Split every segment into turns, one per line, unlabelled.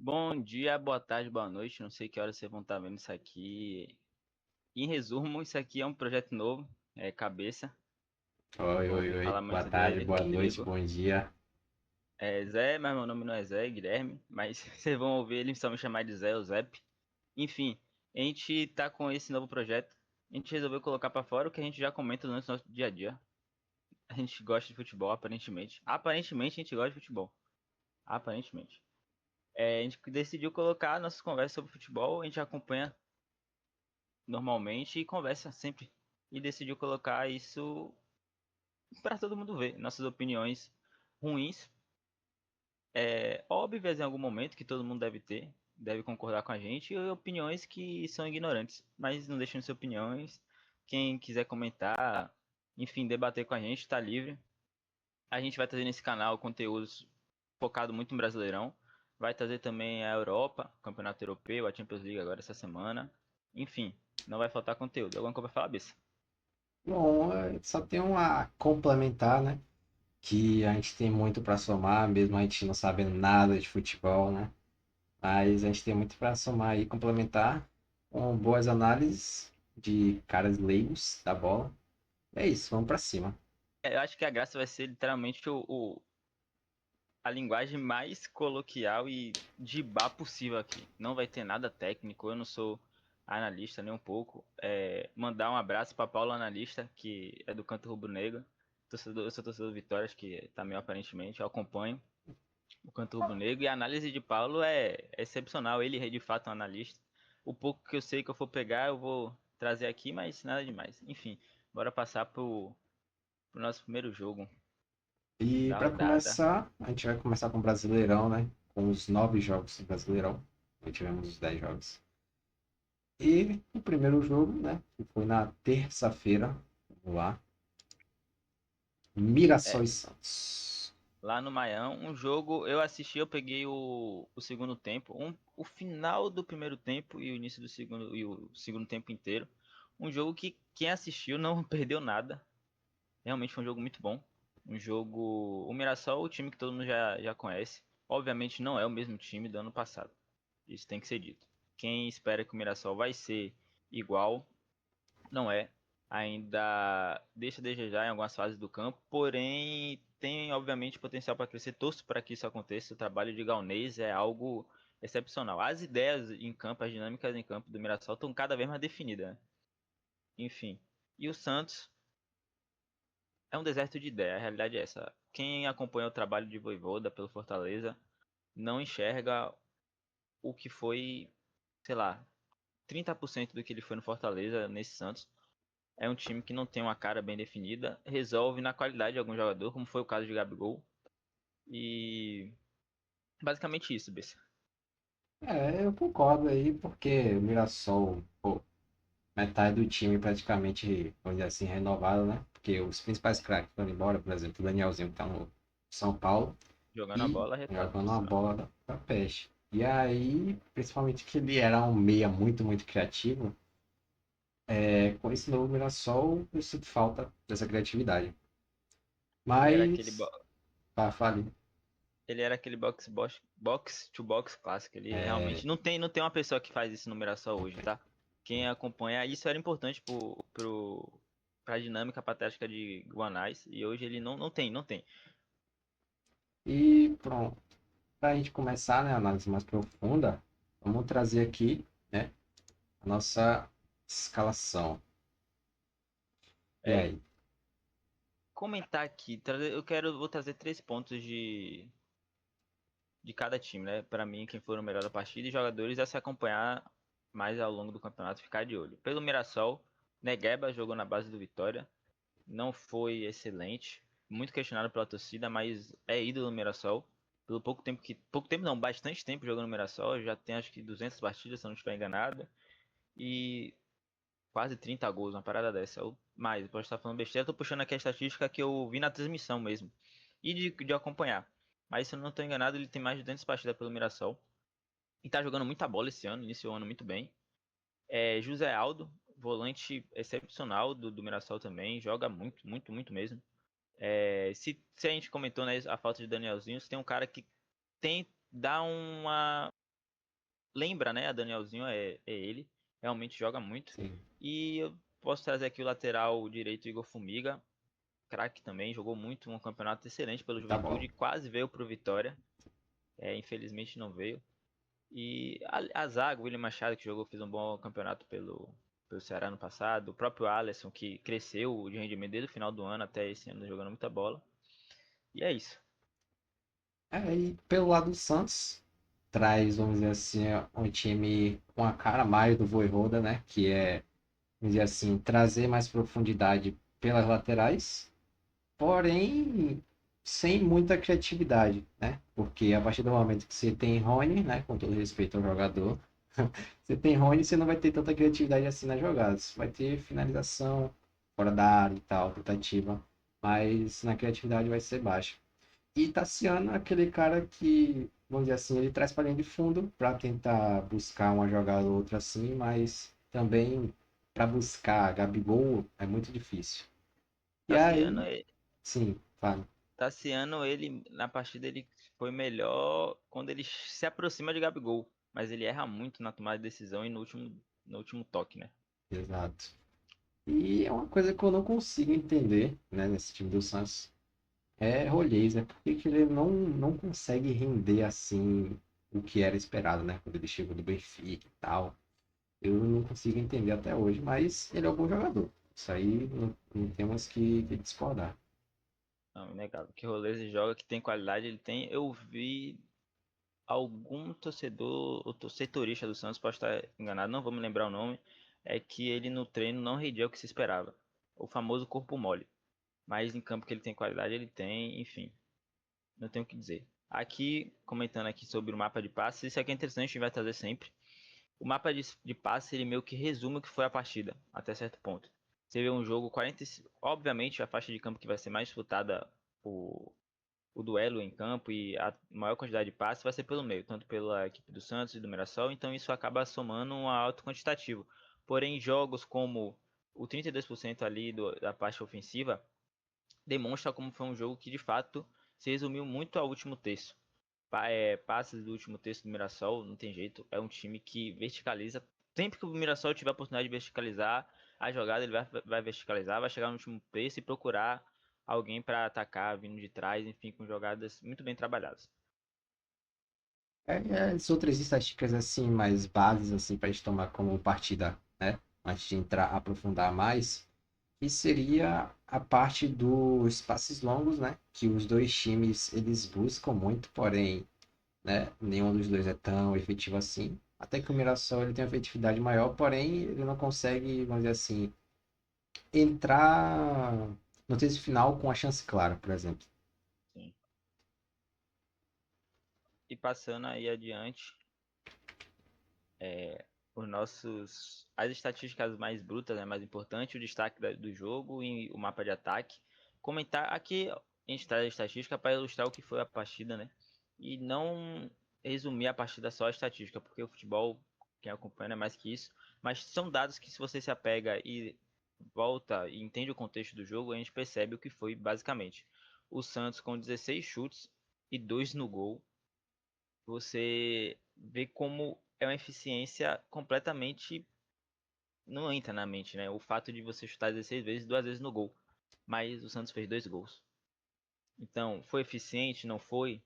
Bom dia, boa tarde, boa noite. Não sei que horas vocês vão estar vendo isso aqui. Em resumo, isso aqui é um projeto novo, é Cabeça.
Oi,
Vou
oi,
ouvir
oi.
falar
Boa
muito
tarde,
dele,
boa noite,
Rodrigo.
bom dia.
É Zé, mas meu nome não é Zé, é Guilherme. Mas vocês vão ouvir ele só me chamar de Zé ou Zep. Enfim, a gente tá com esse novo projeto. A gente resolveu colocar pra fora o que a gente já comenta durante o nosso dia a dia. A gente gosta de futebol, aparentemente. Aparentemente a gente gosta de futebol. Aparentemente. A gente decidiu colocar nossas conversas sobre futebol. A gente acompanha normalmente e conversa sempre. E decidiu colocar isso para todo mundo ver. Nossas opiniões ruins, óbvias em algum momento, que todo mundo deve ter, deve concordar com a gente, e opiniões que são ignorantes, mas não deixam de ser opiniões. Quem quiser comentar, enfim, debater com a gente, está livre. A gente vai trazer nesse canal conteúdos focado muito em Brasileirão. Vai trazer também a Europa, o Campeonato Europeu, a Champions League agora essa semana. Enfim, não vai faltar conteúdo. Alguma coisa pra falar, Bessa?
Bom, só tem a complementar, né? Que a gente tem muito para somar, mesmo a gente não sabendo nada de futebol, né? Mas a gente tem muito para somar e complementar com boas análises de caras leigos da bola. É isso, vamos para cima.
Eu acho que a graça vai ser literalmente a linguagem mais coloquial e de bar possível aqui. Não vai ter nada técnico, eu não sou analista nem um pouco. Mandar um abraço para Paulo Analista, que é do Canto Rubro Negro. Eu sou torcedor do Vitória, acho que tá meio aparentemente, eu acompanho o Canto Rubro Negro e a análise de Paulo é excepcional. Ele é de fato um analista. O pouco que eu sei que eu for pegar, eu vou trazer aqui, mas nada demais. Enfim, bora passar pro nosso primeiro jogo
E
da
para
rodada.
começar, a gente vai começar com o Brasileirão, né? Com os 9 jogos do Brasileirão. Já tivemos os 10 jogos. E o primeiro jogo, né? Que foi na terça-feira. Vamos lá. Mirassol
É,
e Santos.
lá no Maião, um jogo eu assisti, eu peguei o segundo tempo, o final do primeiro tempo e o início do segundo e o segundo tempo inteiro. Um jogo que quem assistiu não perdeu nada. Realmente foi um jogo muito bom. Um jogo, o Mirassol, o time que todo mundo já conhece. Obviamente não é o mesmo time do ano passado. Isso tem que ser dito. Quem espera que o Mirassol vai ser igual, não é. Ainda deixa a desejar em algumas fases do campo, porém tem obviamente potencial para crescer. Torço para que isso aconteça. O trabalho de Gaunês é algo excepcional. As ideias em campo, as dinâmicas em campo do Mirassol estão cada vez mais definidas, né? Enfim. E o Santos é um deserto de ideia, a realidade é essa. Quem acompanha o trabalho de Vojvoda pelo Fortaleza não enxerga o que foi, sei lá, 30% do que ele foi no Fortaleza nesse Santos. É um time que não tem uma cara bem definida, resolve na qualidade de algum jogador, como foi o caso de Gabigol. E basicamente isso, Bessa.
Eu concordo aí, porque o Mirassol, pô, metade do time praticamente, vamos dizer assim, renovado, né? Porque os principais craques foram embora, por exemplo, o Danielzinho que tá no São Paulo
Jogando a
e
bola, retorna pro
jogando uma
Santos.
bola da peste. E aí, principalmente que ele era um meia muito, muito criativo, com esse novo Mirassol eu sinto falta dessa criatividade.
Ele era aquele,
Mas, fale.
ele era aquele box to box clássico. Ele realmente não tem uma pessoa que faz isso no Mirassol hoje, tá? Quem acompanha isso era importante pra dinâmica, pra tática de Guanais. E hoje ele não tem.
E pronto. Para a gente começar, né, a análise mais profunda, vamos trazer aqui, né, a nossa escalação. E
É,
aí?
comentar aqui, vou trazer 3 pontos de cada time, né? Pra mim, quem for o melhor da partida e jogadores a se acompanhar mais ao longo do campeonato, ficar de olho. Pelo Mirassol, Negueba jogou na base do Vitória, não foi excelente, muito questionado pela torcida, mas é ídolo do Mirassol. Pelo pouco tempo não, bastante tempo jogando no Mirassol, já tem acho que 200 partidas, se eu não estiver enganado, e quase 30 gols, uma parada dessa, ou mais, posso estar falando besteira, tô puxando aqui a estatística que eu vi na transmissão mesmo, e de acompanhar. Mas se eu não estou enganado, ele tem mais de 200 partidas pelo Mirassol, e tá jogando muita bola esse ano, iniciou o ano muito bem. José Aldo, volante excepcional do Mirassol também, joga muito, muito, muito mesmo. Se a gente comentou, né, a falta de Danielzinho, se tem um cara que dá lembra, né? A Danielzinho é ele, realmente joga muito.
Sim.
E eu posso trazer aqui o lateral direito Igor Fumiga, craque também, jogou muito, um campeonato excelente pelo
Tá bom.
Juventude, quase veio pro Vitória, infelizmente não veio. E a zaga, o William Machado, que jogou, fez um bom campeonato pelo Ceará no passado. O próprio Alisson, que cresceu de rendimento desde o final do ano até esse ano, jogando muita bola. E é isso.
E pelo lado do Santos, traz, vamos dizer assim, um time com a cara mais do Vojvoda, né? Que é, vamos dizer assim, trazer mais profundidade pelas laterais, porém sem muita criatividade, né? Porque a partir do momento que você tem Rony, né? Com todo respeito ao jogador, você tem Rony, você não vai ter tanta criatividade assim nas jogadas. Vai ter finalização fora da área e tal, tentativa, mas na criatividade vai ser baixa. E Tassiano é aquele cara que, vamos dizer assim, ele traz para linha de fundo para tentar buscar uma jogada ou outra assim, mas também para buscar Gabigol é muito difícil. E
Tassiano,
aí, sim, fala.
Tassiano, ele na partida ele foi melhor quando ele se aproxima de Gabigol, mas ele erra muito na tomada de decisão e no último toque, né?
Exato. E é uma coisa que eu não consigo entender, né, nesse time do Santos, é Rolhês, né? Por que que ele não consegue render assim o que era esperado, né? Quando ele chegou do Benfica e tal. Eu não consigo entender até hoje, mas ele é um bom jogador. Isso aí não temos que discordar.
Não, inegável. Que rolês ele joga, que tem qualidade, ele tem. Eu vi algum torcedor, ou setorista do Santos, pode estar enganado, não vou me lembrar o nome, é que ele no treino não rendia o que se esperava. O famoso corpo mole. Mas em campo que ele tem qualidade, ele tem, enfim, não tenho o que dizer. Aqui, comentando aqui sobre o mapa de passes, isso aqui é interessante, a gente vai trazer sempre. O mapa de passe, ele meio que resume o que foi a partida, até certo ponto. Você vê um jogo 45, obviamente a faixa de campo que vai ser mais disputada, o, o duelo em campo e a maior quantidade de passes vai ser pelo meio, tanto pela equipe do Santos e do Mirassol, então isso acaba somando um alto quantitativo. Porém, jogos como o 32% ali da parte ofensiva demonstra como foi um jogo que de fato se resumiu muito ao último terço. Passes do último terço do Mirassol, não tem jeito, é um time que verticaliza. Sempre que o Mirassol tiver a oportunidade de verticalizar a jogada, ele vai verticalizar, vai chegar no último terço e procurar alguém para atacar vindo de trás, enfim, com jogadas muito bem trabalhadas.
As outras estatísticas assim, mais bases assim para a gente tomar como partida, né? Antes de entrar, aprofundar mais, que seria a parte dos passes longos, né? Que os dois times eles buscam muito, porém, né? Nenhum dos dois é tão efetivo assim. Até que o Mirassol ele tem uma efetividade maior, porém ele não consegue, vamos dizer assim, entrar no terço final com a chance clara, por exemplo.
Sim. E passando aí adiante, as estatísticas mais brutas, né, mais importante, o destaque do jogo e o mapa de ataque. Comentar aqui, a gente traz a estatística para ilustrar o que foi a partida, né? E não resumir a partida só a estatística, porque o futebol, quem acompanha é mais que isso. Mas são dados que se você se apega e volta e entende o contexto do jogo, a gente percebe o que foi basicamente. O Santos com 16 chutes e 2 no gol, você vê como é uma eficiência completamente. Não entra na mente, né? O fato de você chutar 16 vezes, 2 vezes no gol. Mas o Santos fez 2 gols. Então, foi eficiente? Não foi?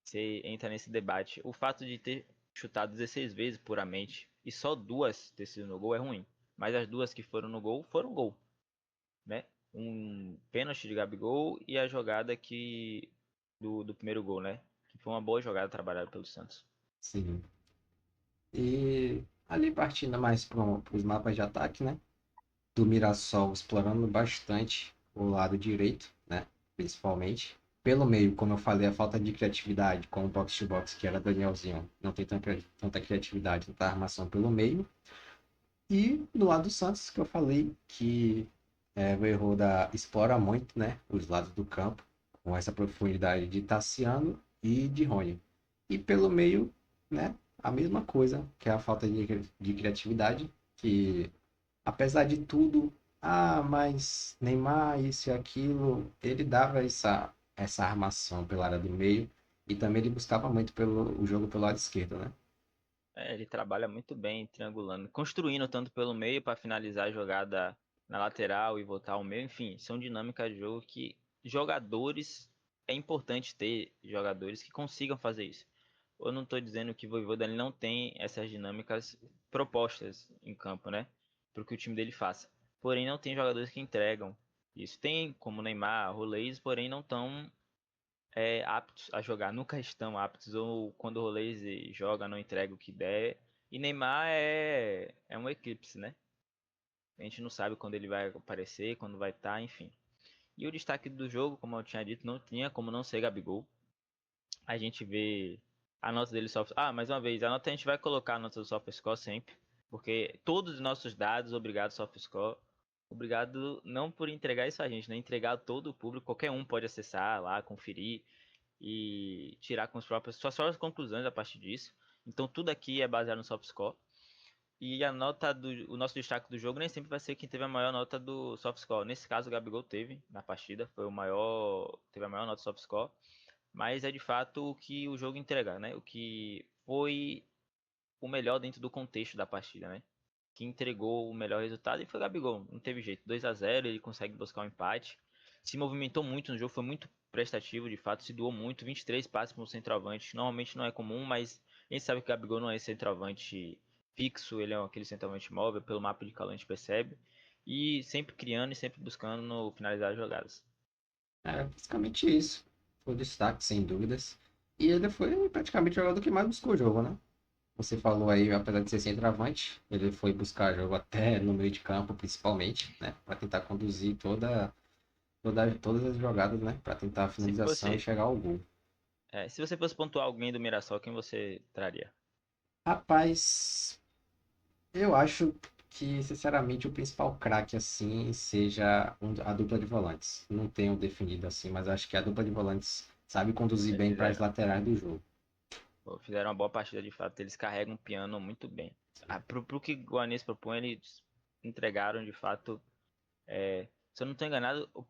Você entra nesse debate. O fato de ter chutado 16 vezes puramente e só 2 ter sido no gol é ruim. Mas as 2 que foram gol, né? Um pênalti de Gabigol e a jogada do primeiro gol, né? Que foi uma boa jogada trabalhada pelo Santos.
Sim. E ali partindo mais para os mapas de ataque, né? Do Mirassol explorando bastante o lado direito, né? Principalmente. Pelo meio, como eu falei, a falta de criatividade com o box-to-box, que era Danielzinho, não tem tanta criatividade, tanta armação pelo meio. E do lado do Santos, que eu falei que o Erroda explora muito, né? Os lados do campo, com essa profundidade de Tassiano e de Rony. E pelo meio, né? A mesma coisa, que é a falta de criatividade, que apesar de tudo, mas Neymar, isso e aquilo, ele dava essa armação pela área do meio e também ele buscava muito o jogo pelo lado esquerdo, né?
Ele trabalha muito bem triangulando, construindo tanto pelo meio para finalizar a jogada na lateral e voltar ao meio. Enfim, são dinâmicas de jogo que jogadores é importante ter jogadores que consigam fazer isso. Eu não estou dizendo que o Vojvoda ele não tem essas dinâmicas propostas em campo, né, para que o time dele faça. Porém, não tem jogadores que entregam isso. Tem como Neymar, Rolês, porém não estão aptos a jogar, nunca estão aptos, ou quando o Roleze joga não entrega o que der. E Neymar é um eclipse, né? A gente não sabe quando ele vai aparecer, quando vai estar, enfim. E o destaque do jogo, como eu tinha dito, não tinha como não ser Gabigol. A gente vê a nota dele só. Ah, mais uma vez, a nota a gente vai colocar a nota do SofaScore sempre, porque todos os nossos dados, obrigado SofaScore. Obrigado não por entregar isso a gente, né? Entregar a todo o público, qualquer um pode acessar lá, conferir e tirar com suas próprias conclusões a partir disso. Então tudo aqui é baseado no soft score. E o nosso destaque do jogo nem sempre vai ser quem teve a maior nota do soft score. Nesse caso, o Gabigol teve na partida, teve a maior nota do soft score. Mas é de fato o que o jogo entrega, né? O que foi o melhor dentro do contexto da partida, né? Que entregou o melhor resultado e foi o Gabigol. Não teve jeito. 2-0, ele consegue buscar um empate. Se movimentou muito no jogo, foi muito prestativo, de fato, se doou muito. 23 passes para um centroavante. Normalmente não é comum, mas a gente sabe que o Gabigol não é centroavante fixo, ele é aquele centroavante móvel, pelo mapa de calor a gente percebe. E sempre criando e sempre buscando no finalizar as jogadas.
É basicamente isso. Foi o destaque, sem dúvidas. E ele foi praticamente o jogador que mais buscou o jogo, né? Você falou aí, apesar de ser centroavante, ele foi buscar jogo até no meio de campo, principalmente, né? Para tentar conduzir todas as jogadas, né? Para tentar a
Se
finalização e
fosse,
chegar ao gol.
se você fosse pontuar alguém do Mirassol, quem você traria?
Rapaz, eu acho que, sinceramente, o principal craque, assim, seja a dupla de volantes. Não tenho definido assim, mas acho que a dupla de volantes sabe conduzir
Eles
bem para as
fizeram,
laterais do jogo.
fizeram uma boa partida de fato. Eles carregam o piano muito bem. Pro que o Guanis propõe, eles entregaram de fato. Se eu não estou enganado, o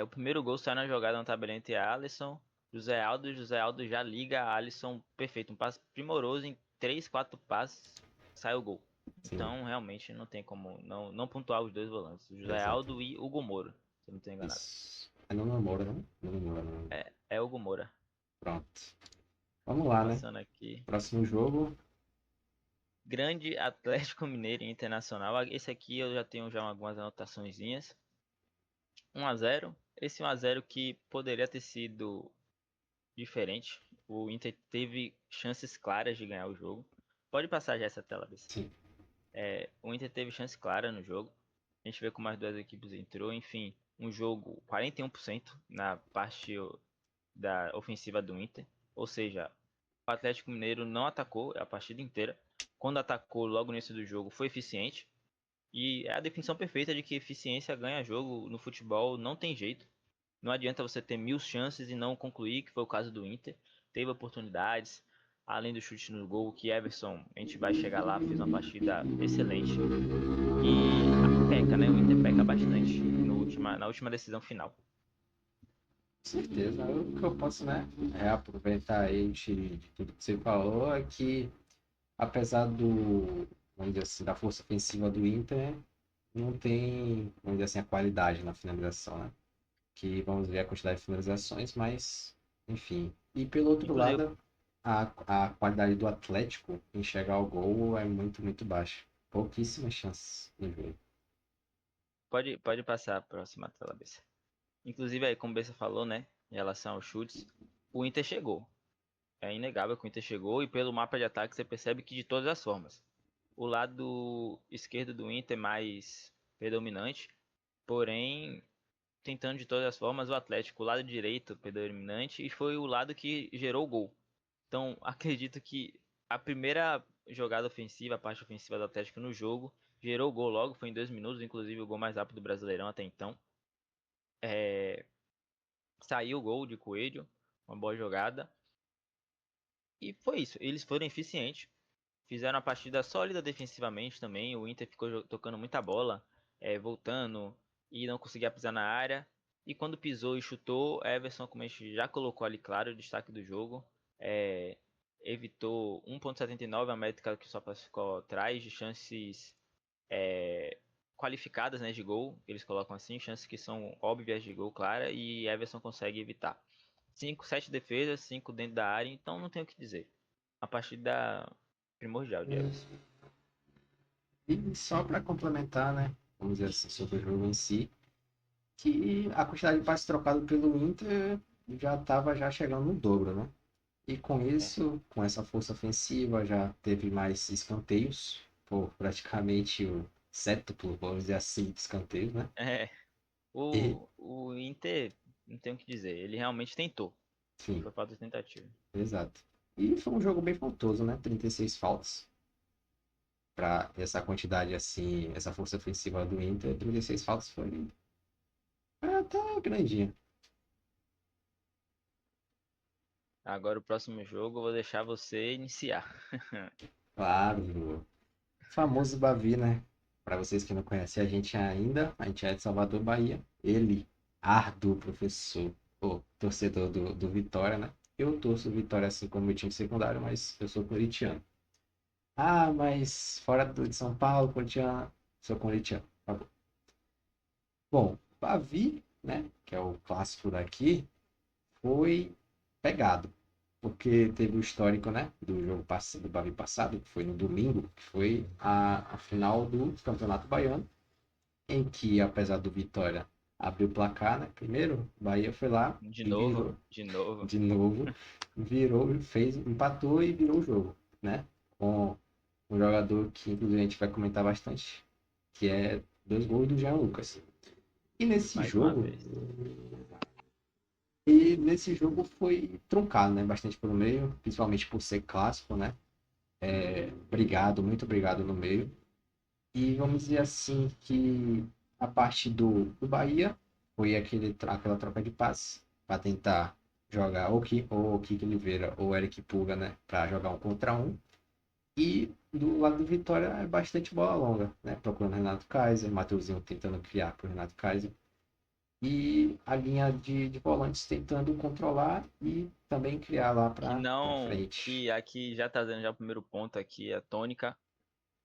primeiro gol sai na jogada na tabela entre a Alisson, José Aldo. E José Aldo já liga a Alisson perfeito. Um passe primoroso em 3, 4 passes, sai o gol.
Sim,
Então, realmente, não tem como não pontuar os dois volantes. O José
exato.
Aldo e Hugo Moura, se eu não estou enganado.
Isso. É no namoro, né? No namoro, não.
É Hugo Moura.
Pronto. Vamos lá, né?
Passando aqui.
Próximo jogo.
Grande Atlético Mineiro e Internacional. Esse aqui eu já tenho algumas anotaçõezinhas. 1-0. Esse 1-0 que poderia ter sido diferente. O Inter teve chances claras de ganhar o jogo. Pode passar já essa tela, BC.
Sim.
O Inter teve chance clara no jogo. A gente vê como as duas equipes entrou. Enfim, um jogo 41% na parte da ofensiva do Inter. Ou seja, o Atlético Mineiro não atacou a partida inteira. Quando atacou logo no início do jogo, foi eficiente. E é a definição perfeita de que eficiência ganha jogo no futebol, não tem jeito. Não adianta você ter 1000 chances e não concluir, que foi o caso do Inter. Teve oportunidades, além do chute no gol, que Everson, a gente vai chegar lá, fez uma partida excelente. E peca, né? O Inter peca bastante na última decisão final.
Com certeza. O que eu posso, né? É aproveitar aí de tudo que você falou é que, apesar vamos dizer assim, da força ofensiva do Inter, não tem, vamos dizer assim, a qualidade na finalização, né? Que vamos ver a quantidade de finalizações, mas, enfim. E pelo outro
Inclusive,
lado, a qualidade do Atlético em chegar ao gol é muito, muito baixa. Pouquíssimas chances no jogo.
pode passar a próxima tela, Bessa. Inclusive, aí, como o Bessa falou, né? Em relação aos chutes, o Inter chegou. É inegável que o Inter chegou e pelo mapa de ataque você percebe que de todas as formas. O lado esquerdo do Inter é mais predominante, porém tentando de todas as formas o Atlético, o lado direito predominante e foi o lado que gerou o gol. Então acredito que a primeira jogada ofensiva, a parte ofensiva do Atlético no jogo, gerou o gol logo, foi em 2 minutos, inclusive o gol mais rápido do Brasileirão até então. É, Saiu o gol de Coelho, uma boa jogada. E foi isso, eles foram eficientes. Fizeram uma partida sólida defensivamente também. O Inter ficou tocando muita bola, voltando e não conseguia pisar na área. E quando pisou e chutou, Everson, como a gente já colocou ali claro, o destaque do jogo. É, evitou 1,79, a métrica que só classificou atrás de chances qualificadas, né, de gol, eles colocam assim, chances que são óbvias de gol, clara, e Everson consegue evitar. 7 defesas, 5 dentro da área, então não tenho o que dizer. A partida primordial de Everson.
E só para complementar, né? Vamos dizer assim, sobre o jogo em si, que a quantidade de passes trocados pelo Inter já estava já chegando no dobro, né? E com
É.
isso, com essa força ofensiva, já teve mais escanteios, por praticamente o sétuplo, vamos dizer assim, de escanteios, né?
É,
E,
o Inter, não tenho o que dizer, ele realmente tentou.
enfim,
Foi falta de tentativa.
exato. E foi um jogo bem faltoso, né? 36 faltas. Para essa quantidade assim, essa força ofensiva do Inter, 36 faltas foi até grandinha.
Agora o próximo jogo eu vou deixar você iniciar.
Claro, o famoso Bavi, né? Para vocês que não conhecem a gente é de Salvador, Bahia. Ele, árduo professor, ou torcedor do Vitória, né? Eu torço Vitória assim como meu time secundário, mas eu sou corintiano. Ah, mas fora de São Paulo, corintiano, sou corintiano. Tá bom. Bom, Bavi, né? Que é o clássico daqui, foi pegado. Porque teve o histórico, né, do jogo passado, do Bavi passado, que foi no domingo, que foi a final do Campeonato Baiano, em que, apesar do Vitória abrir o placar, né, primeiro, o Bahia foi lá
De
e
novo,
virou
de novo.
de novo, virou, fez, empatou e virou o jogo, né, com um jogador que, inclusive, a gente vai comentar bastante, que é 2 gols do Jean Lucas. E nesse
Mais uma
jogo,
vez.
e nesse jogo foi truncado, né, bastante pelo meio, principalmente por ser clássico, né, obrigado, muito obrigado no meio. E vamos dizer assim que a parte do Bahia foi aquela troca de passe para tentar jogar ou Kiko Oliveira ou Eric Puga, né, para jogar 1 contra 1. E do lado do Vitória é bastante bola longa, né, procurando Renato Kaiser, Mateuzinho tentando criar para o Renato Kaiser. E a linha de volantes tentando controlar e também criar lá
Que
para
não,
frente.
que aqui já tá dando já o primeiro ponto aqui, a tônica,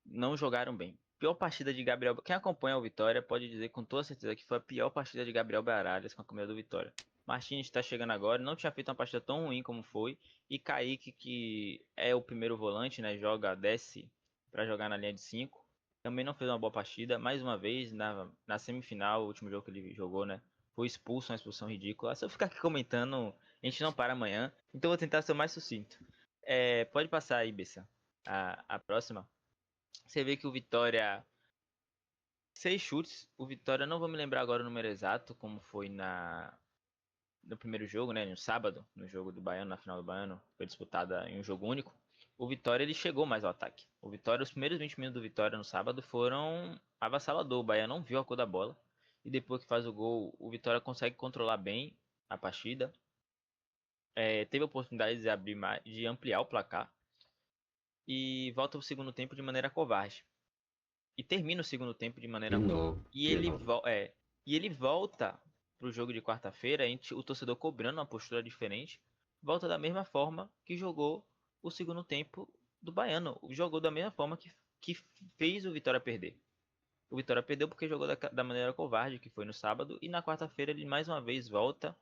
não jogaram bem. Pior partida de Gabriel, quem acompanha o Vitória pode dizer com toda certeza que foi a pior partida de Gabriel Baralhas com a camisa do Vitória. Martins está chegando agora, não tinha feito uma partida tão ruim como foi, e Kaique, que é o primeiro volante, né, desce para jogar na linha de 5, também não fez uma boa partida, mais uma vez na semifinal, o último jogo que ele jogou, né, foi expulso, uma expulsão ridícula. Se eu ficar aqui comentando, a gente não para amanhã, então eu vou tentar ser o mais sucinto. Pode passar aí, Bessa, a próxima. Você vê que o Vitória, 6 chutes. O Vitória, não vou me lembrar agora o número exato, como foi no primeiro jogo, né? No sábado, no jogo do Baiano, na final do Baiano, foi disputada em um jogo único. O Vitória, ele chegou mais ao ataque. O Vitória, os primeiros 20 minutos do Vitória no sábado foram avassalador. O Baiano não viu a cor da bola. E depois que faz o gol, o Vitória consegue controlar bem a partida. Teve a oportunidade de abrir de ampliar o placar. E volta o segundo tempo de maneira covarde. E termina o segundo tempo de
De
maneira ruim.
novo,
E
de
ele,
novo.
e ele volta pro jogo de quarta-feira, o torcedor cobrando uma postura diferente, volta da mesma forma que jogou o segundo tempo do Baiano. Jogou da mesma forma que fez o Vitória perder. O Vitória perdeu porque jogou da maneira covarde, que foi no sábado, e na quarta-feira ele mais uma vez volta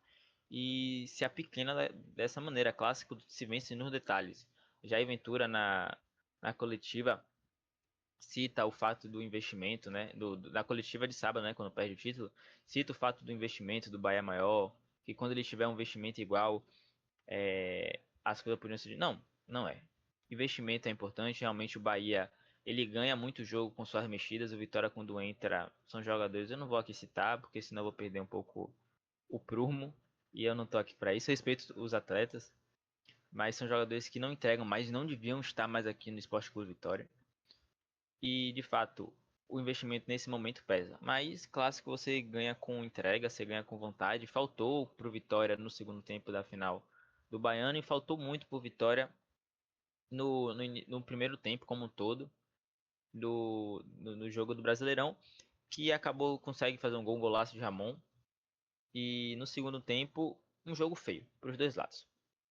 e se apequena dessa maneira. Clássico se vence nos detalhes. Jair Ventura na coletiva cita o fato do investimento, né, da coletiva de sábado, né, quando perde o título, cita o fato do investimento do Bahia maior, que quando ele tiver um investimento igual, as coisas poderiam ser... Não, não é. Investimento é importante, realmente o Bahia, ele ganha muito jogo com suas mexidas, o Vitória quando entra, são jogadores, eu não vou aqui citar, porque senão eu vou perder um pouco o prumo, e eu não tô aqui para isso, eu respeito os atletas, mas são jogadores que não entregam mais, não deviam estar mais aqui no Esporte Clube Vitória. E de fato, o investimento nesse momento pesa. Mas clássico você ganha com entrega, você ganha com vontade. Faltou pro Vitória no segundo tempo da final do Baiano e faltou muito pro Vitória no primeiro tempo como um todo no jogo do Brasileirão, que acabou consegue fazer um golaço de Ramon e no segundo tempo um jogo feio para os dois lados.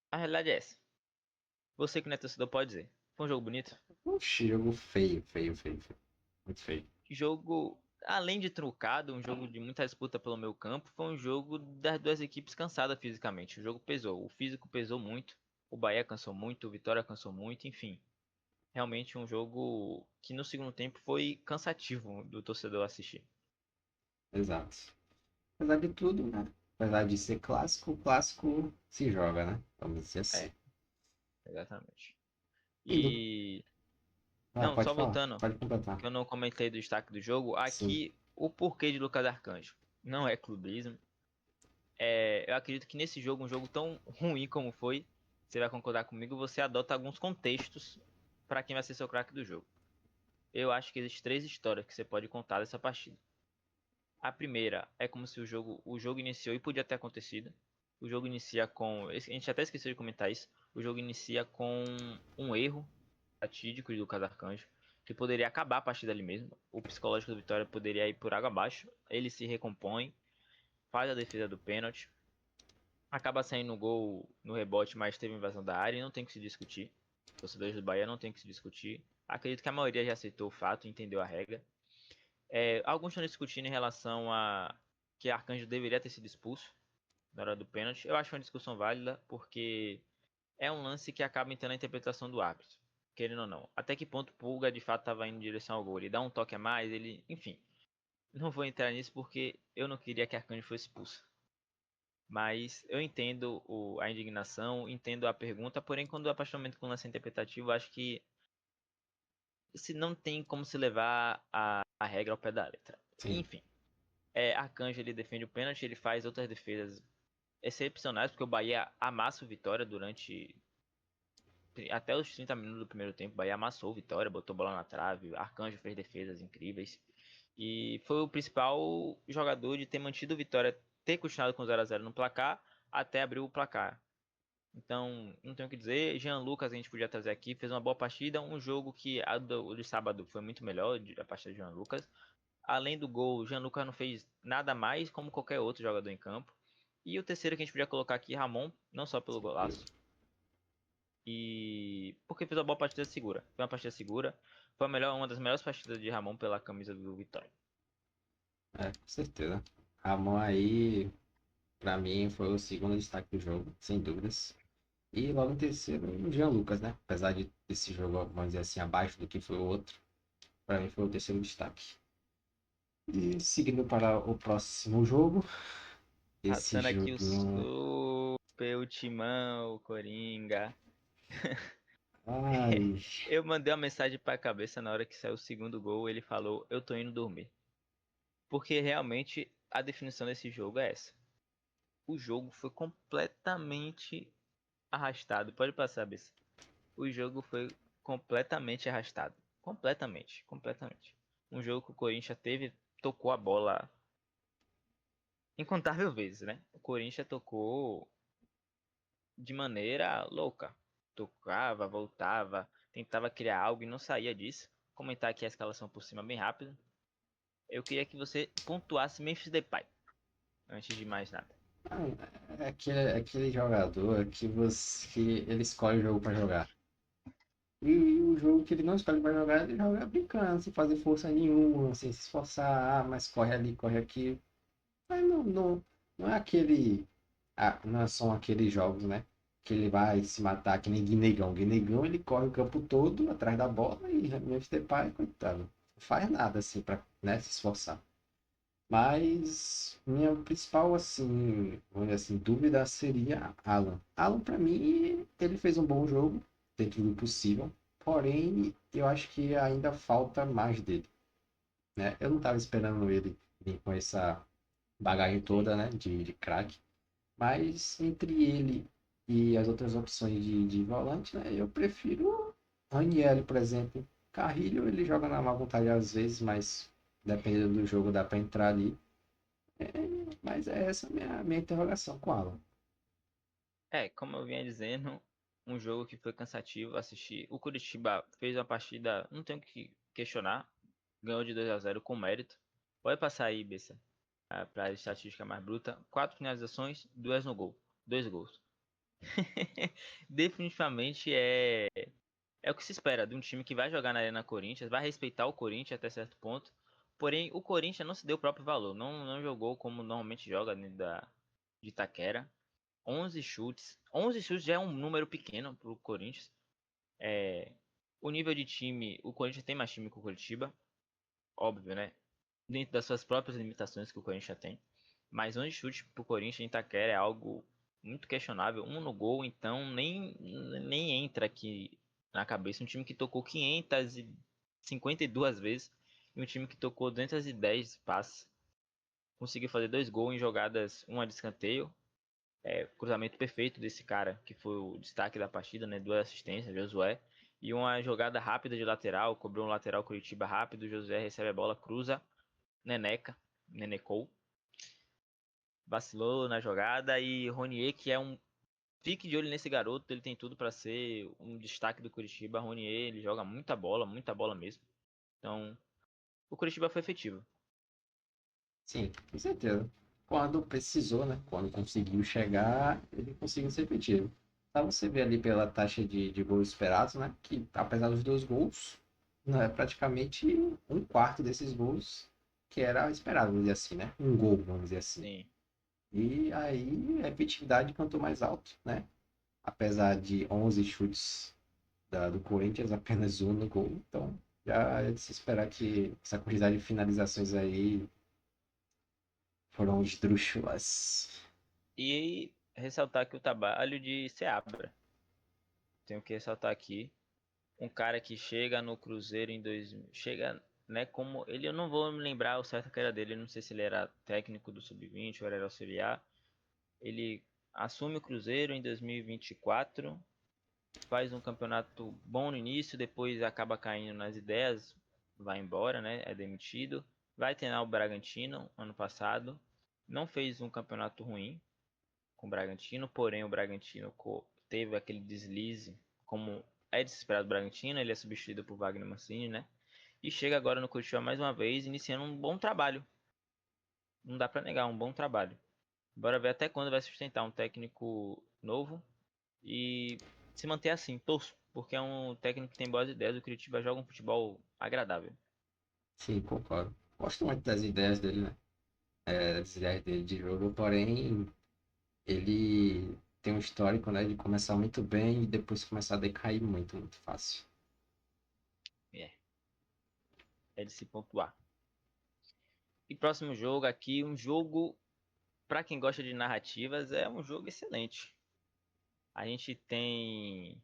A realidade é essa. Você que não é torcedor pode dizer. Foi um jogo bonito.
Oxi, jogo feio, feio, feio, feio. Muito feio.
Jogo, além de truncado, um jogo de muita disputa pelo meio campo, foi um jogo das duas equipes cansadas fisicamente. O jogo pesou, o físico pesou muito, o Bahia cansou muito, o Vitória cansou muito, enfim. Realmente um jogo que no segundo tempo foi cansativo do torcedor assistir.
Exato. Apesar de tudo, né? Apesar de ser clássico, o clássico se joga, né? Vamos dizer assim.
É, exatamente.
E do...
E
Ah,
não,
pode
só
falar,
voltando,
pode completar.
que eu não comentei do destaque do jogo,
Sim,
aqui o porquê de Lucas Arcanjo. Não é clubismo. Eu acredito que nesse jogo, um jogo tão ruim como foi, você vai concordar comigo, você adota alguns contextos para quem vai ser seu craque do jogo. Eu acho que existem três histórias que você pode contar dessa partida. A primeira é como se o jogo iniciou e podia ter acontecido. O jogo inicia com, a gente até esqueceu de comentar isso. O jogo inicia com um erro fatídico de Lucas Arcanjo, que poderia acabar a partida ali mesmo. O psicológico do Vitória poderia ir por água abaixo. Ele se recompõe, faz a defesa do pênalti, acaba saindo no gol no rebote, mas teve invasão da área e não tem que se discutir. Torcedores do Bahia não tem que se discutir. Acredito que a maioria já aceitou o fato, entendeu a regra. Alguns estão discutindo em relação a que Arcanjo deveria ter sido expulso na hora do pênalti. Eu acho uma discussão válida, porque é um lance que acaba entrando na interpretação do árbitro, querendo ou não. Até que ponto Pulga de fato estava indo em direção ao gol? Ele dá um toque a mais, ele. Enfim, não vou entrar nisso porque eu não queria que Arcanjo fosse expulso. Mas eu entendo a indignação, entendo a pergunta, porém, quando a partir do momento com o lance interpretativo, acho que se não tem como se levar a regra ao pé da letra.
sim.
Enfim, Arcanjo ele defende o pênalti, ele faz outras defesas excepcionais, porque o Bahia amassa o Vitória durante até os 30 minutos do primeiro tempo. O Bahia amassou o Vitória, botou bola na trave, Arcanjo fez defesas incríveis. E foi o principal jogador de ter mantido o Vitória, ter continuado com 0 a 0 no placar, até abrir o placar. Então, não tenho o que dizer. Jean Lucas a gente podia trazer aqui, fez uma boa partida. Um jogo que o de sábado foi muito melhor, a partida de Jean Lucas. Além do gol, Jean Lucas não fez nada mais como qualquer outro jogador em campo. E o terceiro que a gente podia colocar aqui, Ramon, não só pelo golaço, e porque fez uma boa partida segura. Foi uma partida segura. Foi uma das melhores partidas de Ramon pela camisa do Vitória.
É, com certeza. Ramon aí, pra mim, foi o segundo destaque do jogo, sem dúvidas. E logo em terceiro, o Jean Lucas, né? Apesar de esse jogo, vamos dizer assim, abaixo do que foi o outro, pra mim foi o terceiro destaque. E seguindo para o próximo jogo, esse
Passando aqui o
joguinho.
Super, o Timão, o Coringa.
Ai,
Eu mandei uma mensagem pra cabeça na hora que saiu o segundo gol. Ele falou: Eu tô indo dormir. Porque realmente a definição desse jogo é essa. O jogo foi completamente arrastado. Pode passar, Bessa. O jogo foi completamente arrastado. Completamente, completamente. Um jogo que o Corinthians tocou a bola incontável vezes, né? O Corinthians tocou de maneira louca. Tocava, voltava, tentava criar algo e não saía disso. Comentar aqui a escalação por cima bem rápido. Eu queria que você pontuasse Memphis Depay, antes de mais nada.
é aquele jogador que você que ele escolhe o jogo para jogar. E o jogo que ele não escolhe para jogar, ele joga brincando, sem fazer força nenhuma, sem se esforçar, mas corre ali, corre aqui. Mas não é aquele. Ah, não são aqueles jogos, né? Que ele vai se matar que nem Guinegão. Guinegão ele corre o campo todo atrás da bola e Memphis Depay, coitado, não faz nada assim pra, né, se esforçar. Mas minha principal assim, vamos dizer assim, dúvida seria Alan. Alan para mim ele fez um bom jogo dentro do possível, porém eu acho que ainda falta mais dele, né? Eu não estava esperando ele vir com essa bagagem
Sim.
toda, né, de craque. Mas entre ele e as outras opções de volante, né, eu prefiro Ranieri, por exemplo. Carrilho, ele joga na má vontade às vezes, mas dependendo do jogo dá para entrar ali. É, mas é essa a minha interrogação com Alan.
Como eu vinha dizendo, um jogo que foi cansativo assistir. O Curitiba fez uma partida, não tenho o que questionar, ganhou de 2 a 0 com mérito. Pode passar aí, Bessa, para a estatística mais bruta. 4 finalizações, 2 no gol, 2 gols. Definitivamente é o que se espera de um time que vai jogar na Arena Corinthians, vai respeitar o Corinthians até certo ponto. Porém, o Corinthians não se deu o próprio valor, não jogou como normalmente joga dentro de Itaquera. 11 chutes. 11 chutes já é um número pequeno para o Corinthians. O nível de time, o Corinthians tem mais time que o Curitiba, óbvio, né? Dentro das suas próprias limitações que o Corinthians tem. Mas 11 chutes para o Corinthians em Itaquera é algo muito questionável. Um no gol, então nem entra aqui na cabeça. Um time que tocou 552 vezes e um time que tocou 210 passes. Conseguiu fazer 2 gols em jogadas, uma de escanteio. Cruzamento perfeito desse cara, que foi o destaque da partida, né? 2 assistências, Josué. E uma jogada rápida de lateral, cobrou um lateral Curitiba rápido, Josué recebe a bola, cruza, Nenecou. Vacilou na jogada e Ronier, que é um. Fique de olho nesse garoto, ele tem tudo para ser um destaque do Curitiba. Ronier, ele joga muita bola mesmo. Então, o Curitiba foi efetivo.
Sim, com certeza. Quando precisou, né? Quando conseguiu chegar, ele conseguiu ser efetivo. Só você vê ali pela taxa de gols esperados, né? Que apesar dos 2 gols, não é praticamente um quarto desses gols que era esperado, vamos dizer assim, né? Um gol, vamos dizer assim.
Sim.
E aí a efetividade cantou mais alto, né? Apesar de 11 chutes do Corinthians, apenas um no gol. Então já é de se esperar que essa quantidade de finalizações aí foram esdrúxulas.
E ressaltar aqui o trabalho de Seabra. Tenho que ressaltar aqui. Um cara que chega no Cruzeiro em 2000. Chega, né, como. Ele, eu não vou me lembrar o certo que era dele. Eu não sei se ele era técnico do Sub-20 ou era auxiliar. Ele assume o Cruzeiro em 2024. Faz um campeonato bom no início. Depois acaba caindo nas ideias. Vai embora, né? É demitido. Vai treinar o Bragantino ano passado. Não fez um campeonato ruim com o Bragantino, porém o Bragantino teve aquele deslize, como é desesperado o Bragantino, ele é substituído por Wagner Mancini, né? E chega agora no Curitiba mais uma vez, iniciando um bom trabalho. Não dá para negar, um bom trabalho. Bora ver até quando vai sustentar um técnico novo e se manter assim, torço, porque é um técnico que tem boas ideias, o Curitiba joga um futebol agradável.
Sim, concordo. Gosto muito das ideias dele, né? Das ideias dele de jogo, porém, ele tem um histórico, né, de começar muito bem e depois começar a decair muito, muito fácil.
É, é de se pontuar. E próximo jogo aqui, um jogo para quem gosta de narrativas, é um jogo excelente. A gente tem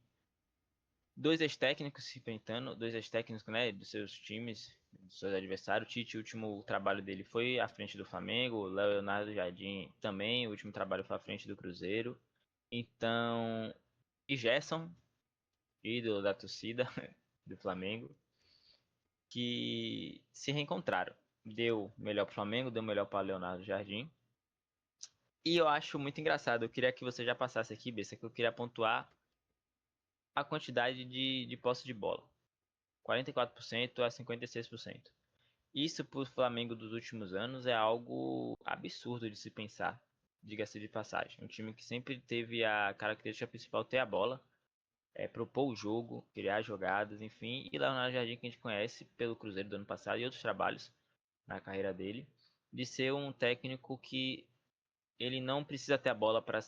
dois ex-técnicos se enfrentando, dois ex-técnicos, né, dos seus times, dos seus adversários. O Tite, o último trabalho dele foi à frente do Flamengo, o Leonardo Jardim também, o último trabalho foi à frente do Cruzeiro. Então, e Gerson, ídolo da torcida do Flamengo, que se reencontraram. Deu melhor para o Flamengo, deu melhor para Leonardo Jardim. E eu acho muito engraçado, eu queria que você já passasse aqui, Bessa, que eu queria pontuar a quantidade de posse de bola. 44% a 56%. Isso para o Flamengo dos últimos anos é algo absurdo de se pensar, diga-se de passagem. Um time que sempre teve a característica principal ter a bola, propor o jogo, criar jogadas, enfim. E Leonardo Jardim, que a gente conhece pelo Cruzeiro do ano passado e outros trabalhos na carreira dele, de ser um técnico que ele não precisa ter a bola para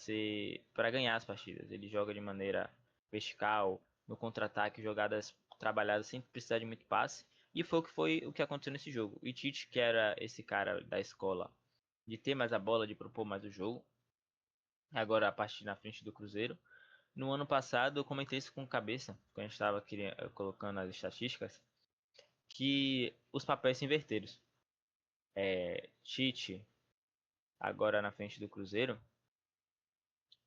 ganhar as partidas. Ele joga de maneira vertical, no contra-ataque, jogadas trabalhadas sem precisar de muito passe. E foi o que aconteceu nesse jogo. E Tite, que era esse cara da escola de ter mais a bola, de propor mais o jogo, agora a partir na frente do Cruzeiro. No ano passado eu comentei isso com o Cabeça, quando a gente estava colocando as estatísticas, que os papéis se inverteram. Tite, agora na frente do Cruzeiro,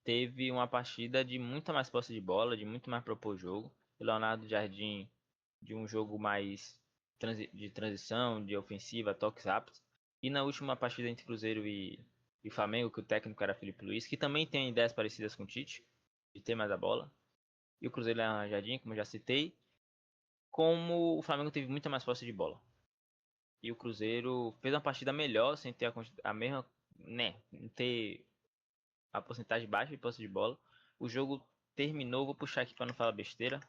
teve uma partida de muita mais posse de bola, de muito mais propor jogo. O Leonardo Jardim de um jogo mais de transição, de ofensiva, toques rápidos. E na última partida entre Cruzeiro e Flamengo, que o técnico era Felipe Luiz, que também tem ideias parecidas com o Tite, de ter mais a bola. E o Cruzeiro Leonardo Jardim, como eu já citei, como o Flamengo teve muita mais posse de bola. E o Cruzeiro fez uma partida melhor, sem ter a mesma, né, ter a porcentagem baixa de posse de bola, O jogo terminou, vou puxar aqui para não falar besteira.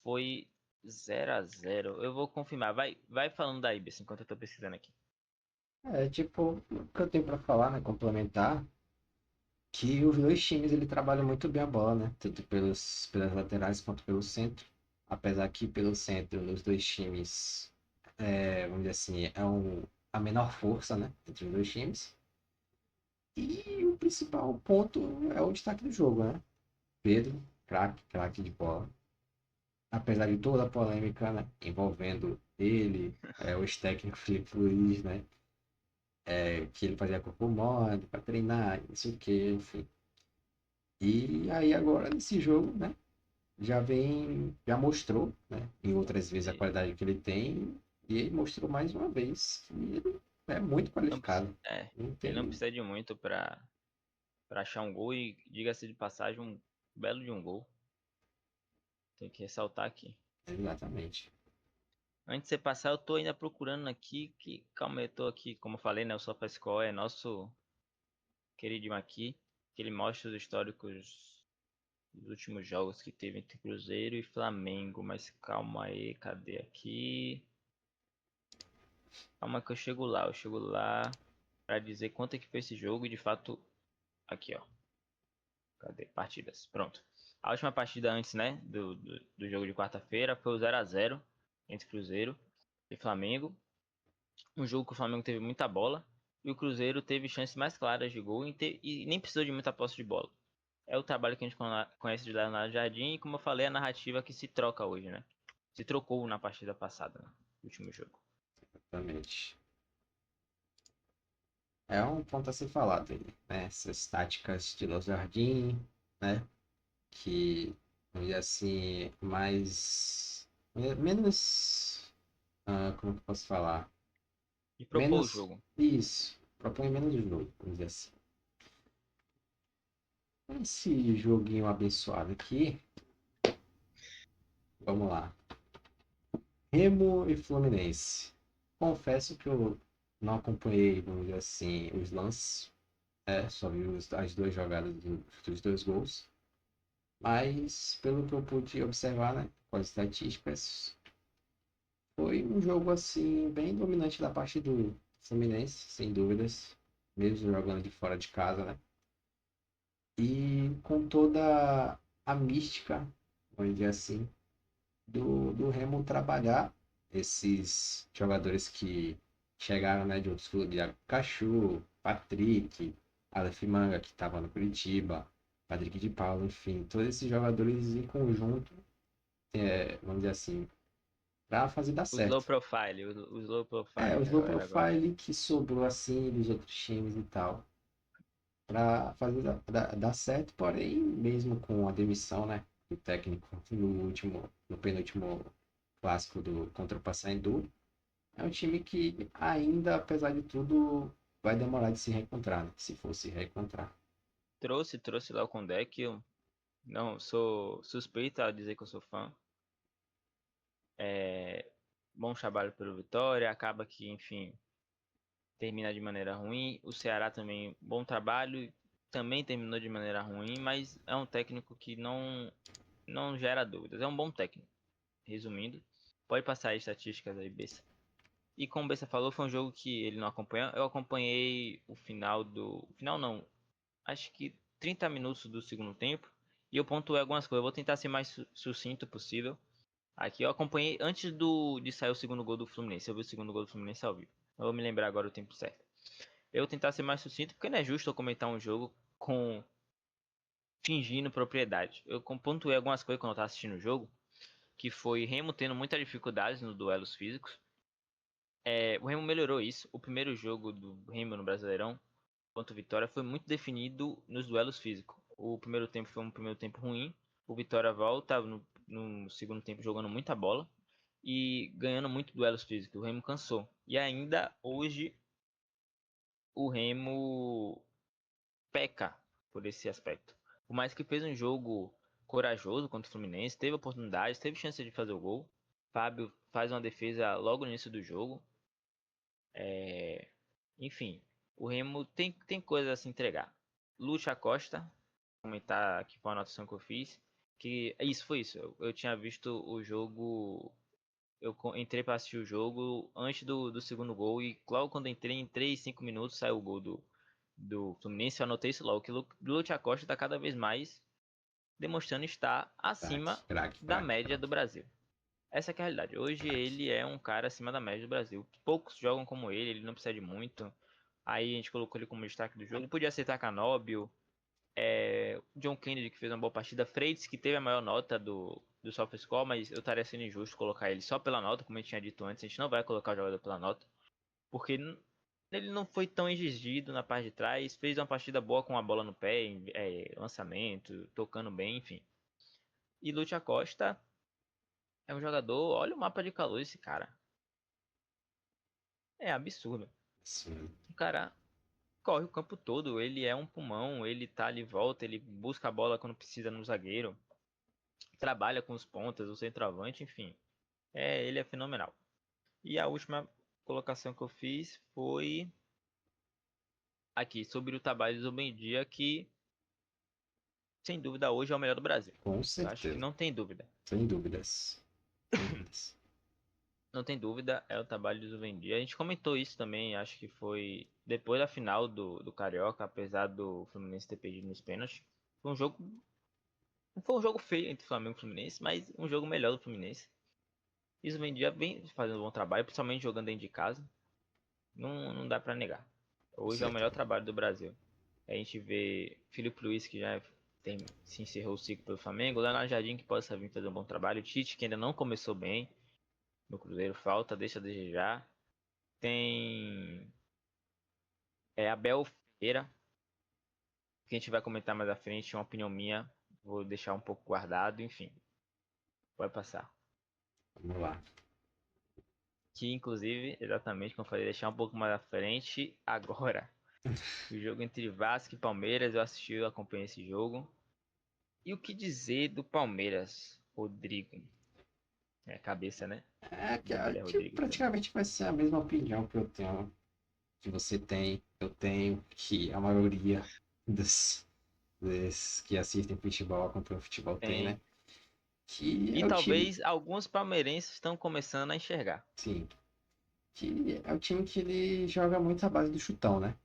Foi 0-0. Eu vou confirmar. Vai falando daí, Bessa, enquanto eu tô pesquisando aqui.
Tipo, o que eu tenho pra falar, né, complementar, que os dois times ele trabalham muito bem a bola, né? Tanto pelas laterais quanto pelo centro. Apesar que pelo centro, os dois times, vamos dizer assim, a menor força, né? Entre os dois times. E o principal ponto é o destaque do jogo, né? Pedro, craque de bola. Apesar de toda a polêmica, né, envolvendo ele, o ex-técnico Felipe Luiz, né? Que ele fazia corpo mole para treinar, não sei o que, enfim. E aí agora nesse jogo, né? Já mostrou, né? Em outras vezes a
E
qualidade que ele tem. E ele mostrou mais uma vez que ele é muito
não,
qualificado. Não
ele não
tem.
precisa de muito para achar um gol e, diga-se de passagem, um belo de um gol. Tem que ressaltar aqui.
Exatamente.
Antes de você passar, eu tô ainda procurando aqui, calma, eu tô aqui, como eu falei, né, o SofaScore é nosso queridinho aqui, que ele mostra os históricos dos últimos jogos que teve entre Cruzeiro e Flamengo, mas calma aí, cadê aqui? Calma que eu chego lá para dizer quanto é que foi esse jogo e de fato, aqui ó, cadê? Partidas, pronto. A última partida antes, né, do jogo de quarta-feira foi o 0-0 entre Cruzeiro e Flamengo. Um jogo que o Flamengo teve muita bola e o Cruzeiro teve chances mais claras de gol e nem precisou de muita posse de bola. É o trabalho que a gente conhece de Leonardo Jardim e, como eu falei, a narrativa que se troca hoje, né? Se trocou na partida passada, né? No último jogo.
Exatamente. É um ponto a ser falado aí, né? Essas táticas de Los Jardim, né? Que, vamos dizer assim, menos, como que eu posso falar?
E propor o
Menos,
jogo.
isso, propõe menos jogo, vamos dizer assim. Esse joguinho abençoado aqui, vamos lá. Remo e Fluminense. Confesso que eu não acompanhei, vamos dizer assim, os lances, só vi as duas jogadas dos dois gols. Mas, pelo que eu pude observar, né, com as estatísticas, foi um jogo assim bem dominante da parte do Fluminense, sem dúvidas, mesmo jogando de fora de casa, né? E com toda a mística, vamos dizer assim, do Remo trabalhar esses jogadores que chegaram, né, de outros clubes, Cachu, Patrick, Aleph Manga, que estava no Curitiba, Patrick de Paula, enfim, todos esses jogadores em conjunto, vamos dizer assim, para fazer dar
O slow
certo.
profile, o slow profile
O
que a
slow
galera gosta.
profile que sobrou assim dos outros times e tal, para fazer dar certo, porém, mesmo com a demissão, né, do técnico no penúltimo clássico contra o Pacaembu, é um time que ainda, apesar de tudo, vai demorar de se reencontrar, né, se for se reencontrar.
Trouxe lá o Condé, que eu não sou suspeito a dizer que eu sou fã. É, bom trabalho pelo Vitória, acaba que, enfim, termina de maneira ruim. O Ceará também, bom trabalho, também terminou de maneira ruim, mas é um técnico que não gera dúvidas. É um bom técnico. Resumindo, pode passar as estatísticas aí, Bessa. E como o Bessa falou, foi um jogo que ele não acompanhou. Eu acompanhei o final do. O final não, acho que 30 minutos do segundo tempo. E eu pontuei algumas coisas. Eu vou tentar ser mais sucinto possível. Aqui eu acompanhei antes de sair o segundo gol do Fluminense. Eu vi o segundo gol do Fluminense ao vivo. Não vou me lembrar agora o tempo certo. Eu vou tentar ser mais sucinto, porque não é justo eu comentar um jogo com fingindo propriedade. Eu pontuei algumas coisas quando eu estava assistindo o jogo, que foi Remo tendo muitas dificuldades nos duelos físicos. O Remo melhorou isso. O primeiro jogo do Remo no Brasileirão contra o Vitória foi muito definido nos duelos físicos. O primeiro tempo foi um primeiro tempo ruim. O Vitória volta no segundo tempo jogando muita bola e ganhando muito duelos físicos. O Remo cansou. E ainda hoje o Remo peca por esse aspecto. Por mais que fez um jogo corajoso contra o Fluminense, teve oportunidades, teve chance de fazer o gol. Fábio faz uma defesa logo no início do jogo. Enfim, o Remo tem coisa a se entregar. Lucha Costa comentar aqui com a anotação que eu fiz, que isso foi isso. Eu tinha visto o jogo, entrei para assistir o jogo antes do segundo gol e logo quando entrei em 3, 5 minutos saiu o gol do Fluminense. Eu anotei isso logo, que o Lúcio Acosta está cada vez mais demonstrando estar
Craque,
acima
craque,
da
craque,
média
craque,
do Brasil. Essa é a realidade. Hoje
craque.
ele é um cara acima da média do Brasil. Poucos jogam como ele não precisa de muito. Aí a gente colocou ele como destaque do jogo. Podia ser Tacanóbio, John Kennedy, que fez uma boa partida, Freitas, que teve a maior nota do SofaScore, mas eu estaria sendo injusto colocar ele só pela nota, como eu tinha dito antes. A gente não vai colocar o jogador pela nota, porque ele não foi tão exigido na parte de trás. Fez uma partida boa com a bola no pé, lançamento, tocando bem, enfim. E Lúcio Acosta é um jogador, olha o mapa de calor desse cara. É absurdo.
Sim.
O cara corre o campo todo, ele é um pulmão, ele tá ali volta, ele busca a bola quando precisa no zagueiro, trabalha com os pontas, o centroavante, enfim. Ele é fenomenal. E a última colocação que eu fiz foi aqui, sobre o trabalho do Zubendia, que sem dúvida hoje é o melhor do Brasil.
Com
Eu acho que
certeza.
não tem dúvida.
Sem dúvidas. Sem dúvidas.
Não tem dúvida, é o trabalho do Zubendia. A gente comentou isso também, acho que foi depois da final do Carioca, apesar do Fluminense ter perdido nos pênaltis. Foi um jogo Não foi um jogo feio entre Flamengo e Fluminense, mas um jogo melhor do Fluminense. Isso vendia bem fazendo um bom trabalho, principalmente jogando dentro de casa. Não dá pra negar.
Com
Hoje é o melhor
certeza.
trabalho do Brasil. A gente vê Filipe Luiz, que já se encerrou o ciclo pelo Flamengo. Leonardo Jardim, que possa vir fazer um bom trabalho. Tite, que ainda não começou bem no Cruzeiro, falta, deixa a desejar. Tem Abel Ferreira, que a gente vai comentar mais à frente, uma opinião minha. Vou deixar um pouco guardado, enfim. Vai passar.
Vamos lá.
Que inclusive, exatamente como eu falei, deixar um pouco mais à frente agora. O jogo entre Vasco e Palmeiras, eu assisti, eu acompanhei esse jogo. E o que dizer do Palmeiras, Rodrigo? É cabeça, né? O nome dele é
Que
Rodrigo, então.
praticamente vai ser a mesma opinião que eu tenho, que você tem, eu tenho, que a maioria dos que assistem futebol, acompanham futebol tem,
Tem.
né? Que
E
é o time,
talvez alguns palmeirenses estão começando a enxergar.
sim, que é o time que ele joga muito à base do chutão, né?